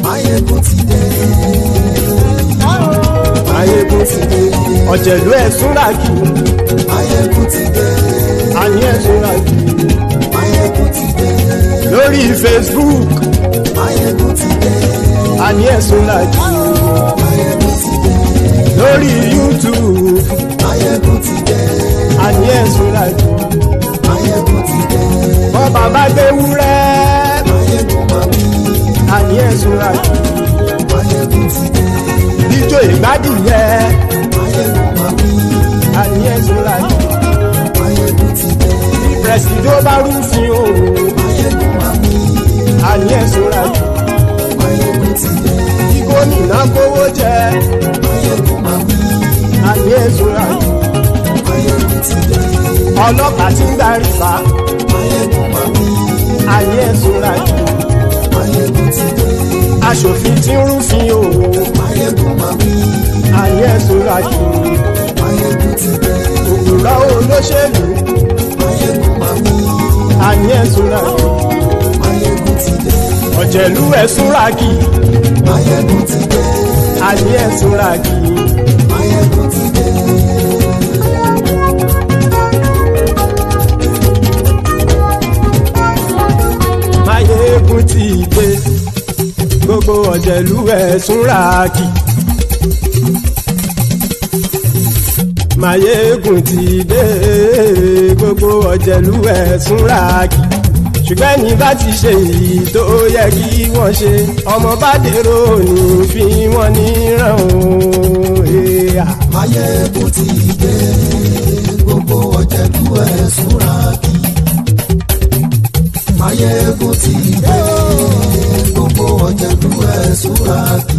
Maiyegun ti dé. Maiyegun ti dé. Ọ̀jẹ̀lú ẹ̀ súnra kì. Maiyegun ti dé. Àní ẹ̀ súnra kì. Maiyegun ti dé. Lórí Facebook. Maiyegun ti dé. Àní ẹ̀ súnra kì. Maiyegun ti dé. Lórí YouTube. Maiyegun ti dé. Àní ẹ̀ súnra kì. Maiyegun ti dé. Bọ́ bàbá gbé wúrẹ́. Maiyegun máa bí. Àní ẹ̀ súnra kì. Maiyegun ti dé. Ijó ìgbádìyẹ. Maiyegun máa bí. Àní ẹ̀ súnra kì. Maiyegun ti dé. Presido bá rúfin o. Maiyegun máa bí. Àní ẹ̀ súnra kì. Maiyegun ti dé. Kí gómìnà kówó jẹ. Maiyegun máa bí. Àní ẹ̀ súnra kì. Maiyegun ti dé. Ọlọ́pàá tí ń darí fa. Maiyegun máa bí. Àní ẹ̀ súnra kì. Maiyegun ti dé. Aṣòfin tí ń rúfin o. Maiyegun máa bí. Àní ẹ̀ súnra kì. Maiyegun ti dé. òpùrọ̀ olóṣèlú. Maiyegun máa wí. Àní ẹ̀sùn rà kí. Maiyegun ti dé. Ọ̀jẹ̀lú ẹ̀sùn rà kí. Maiyegun ti dé. Àní ẹ̀sùn rà kí. Maiyegun ti dé. Maiyegun ti dé. Gbogbo ọ̀jẹ̀lú ẹ̀sùn rà kí. Maiyegun ti dé. Gbogbo ọ̀jẹ̀lú ẹ̀sùn rà kí. Ṣùgbọ́n ní bá ti ṣe èyí tó yẹ kí wọ́n ṣe ọmọ bá dèrò ní fi wọ́n níran o. Maiyegun ti dé. Gbogbo ọ̀jẹ̀lú ẹ̀sùn rà kí. Maiyegun ti dé. Gbogbo ọ̀jẹ̀lú ẹ̀sùn rà kí.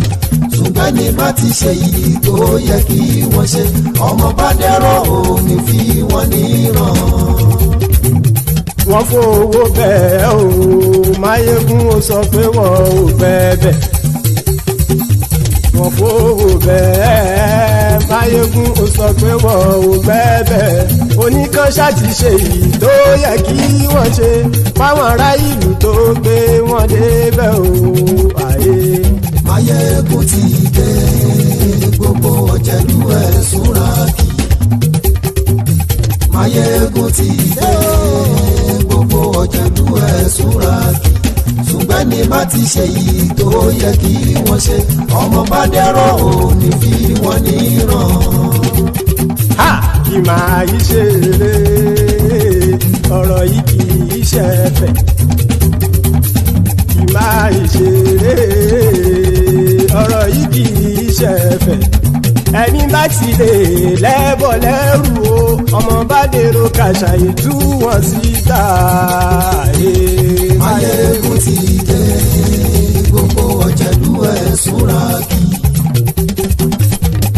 Ṣùgbọ́n ní bá ti ṣe èyí tó yẹ kí wọ́n ṣe ọmọ bá dèrò ní fi wọ́n níran. Wọ́n fowó bẹ́ẹ̀ o Maiyegun ó sọ pé wọ́n ò fẹ́ bẹ́ẹ̀. Wọ́n fowó bẹ́ẹ̀ Maiyegun ó sọ pé wọ́n ò fẹ́ bẹ́ẹ̀. Oníkan ṣáàtì ṣe èyí tó yẹ kí wọ́n ṣe fáwọn ará ìlú tó gbé wọn débẹ̀ o. Maiyegun ti dé. Gbogbo ọ̀jẹ̀lú ẹ̀sùn rà kí. Maiyegun ti dé. Gbogbo ọ̀jẹ̀lú ẹ̀sùn rà kí. Ṣùgbọ́n ní bá ti ṣe yìí tó yẹ kí wọ́n ṣe ọmọ bá dẹ́rọ̀ ò ní fi wọ́n níran. Kì máa yí ṣe eré ọ̀rọ̀ yìí kì í ṣe ẹ̀fẹ̀. Kì máa yí ṣe eré ọ̀rọ̀ yìí kì í ṣe ẹ̀fẹ̀. Ẹni bá ti lè lẹ́bọ̀ lẹ́rù o ọmọ bá dèrò kàṣàyè tú wọn síta. Maiyegun ti dé. Gbogbo ọ̀jẹ̀lú ẹ̀sùn rà kí.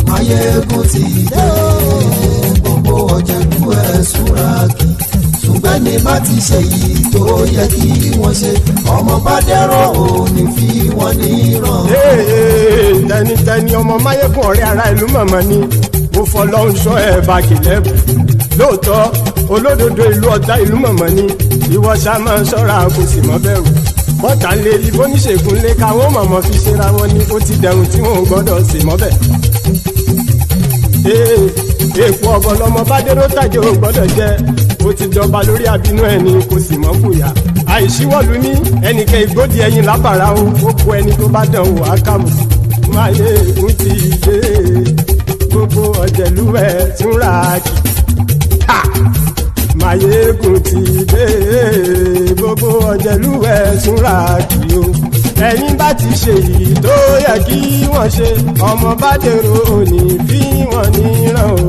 Maiyegun ti dé. Gbogbo ọ̀jẹ̀lú ẹ̀sùn rà kí. Ṣùgbọ́n ní bá ti ṣe yìí tó yẹ kí wọ́n ṣe ọmọ bá dẹ́rọ̀ ò ní fi wọ́n níran. Tẹnitẹni ọmọ Maiyegun ọ̀rẹ́ ara ìlú mọ̀mọ́ ni mo fọlọ́run ṣọ́ ẹ̀ bá kìlẹ́bù. Lóòótọ́ olódodo ìlú ọ̀tá ìlú mọ̀mọ́ ni ìwọ ṣá máa ń ṣọ́ra kò sì mọ́ bẹ̀rù. Bọ́tà ń lé ibo níṣègùn lé káwọn mọ̀mọ́ fi ṣera wọn ni ó ti dẹrùn tí wọn ò gbọ́dọ̀ sì mọ́ bẹ̀. Èèpo ọ̀bọ lọmọ bá dérò tàjẹ́ ò gbọ́dọ̀ jẹ́ ó ti dọba lórí abínú ẹni kò sì mọ́ fòyà. Àìsíwọ́lu ní ẹnìkẹ́ ìgbódì ẹyin lábàrá o ó kó ẹni tó bá dán o àkàmù. Maiyegun ti dé. Gbogbo ọ̀jẹ̀lú ẹ̀sùn rà kí. Maiyegun ti dé. Gbogbo ọ̀jẹ̀lú ẹ̀sùn rà kí o. Ẹ̀yin bá ti ṣe èyí tó yẹ kí wọ́n ṣe ọmọ bá dèrò òní fi wọ́n níran o.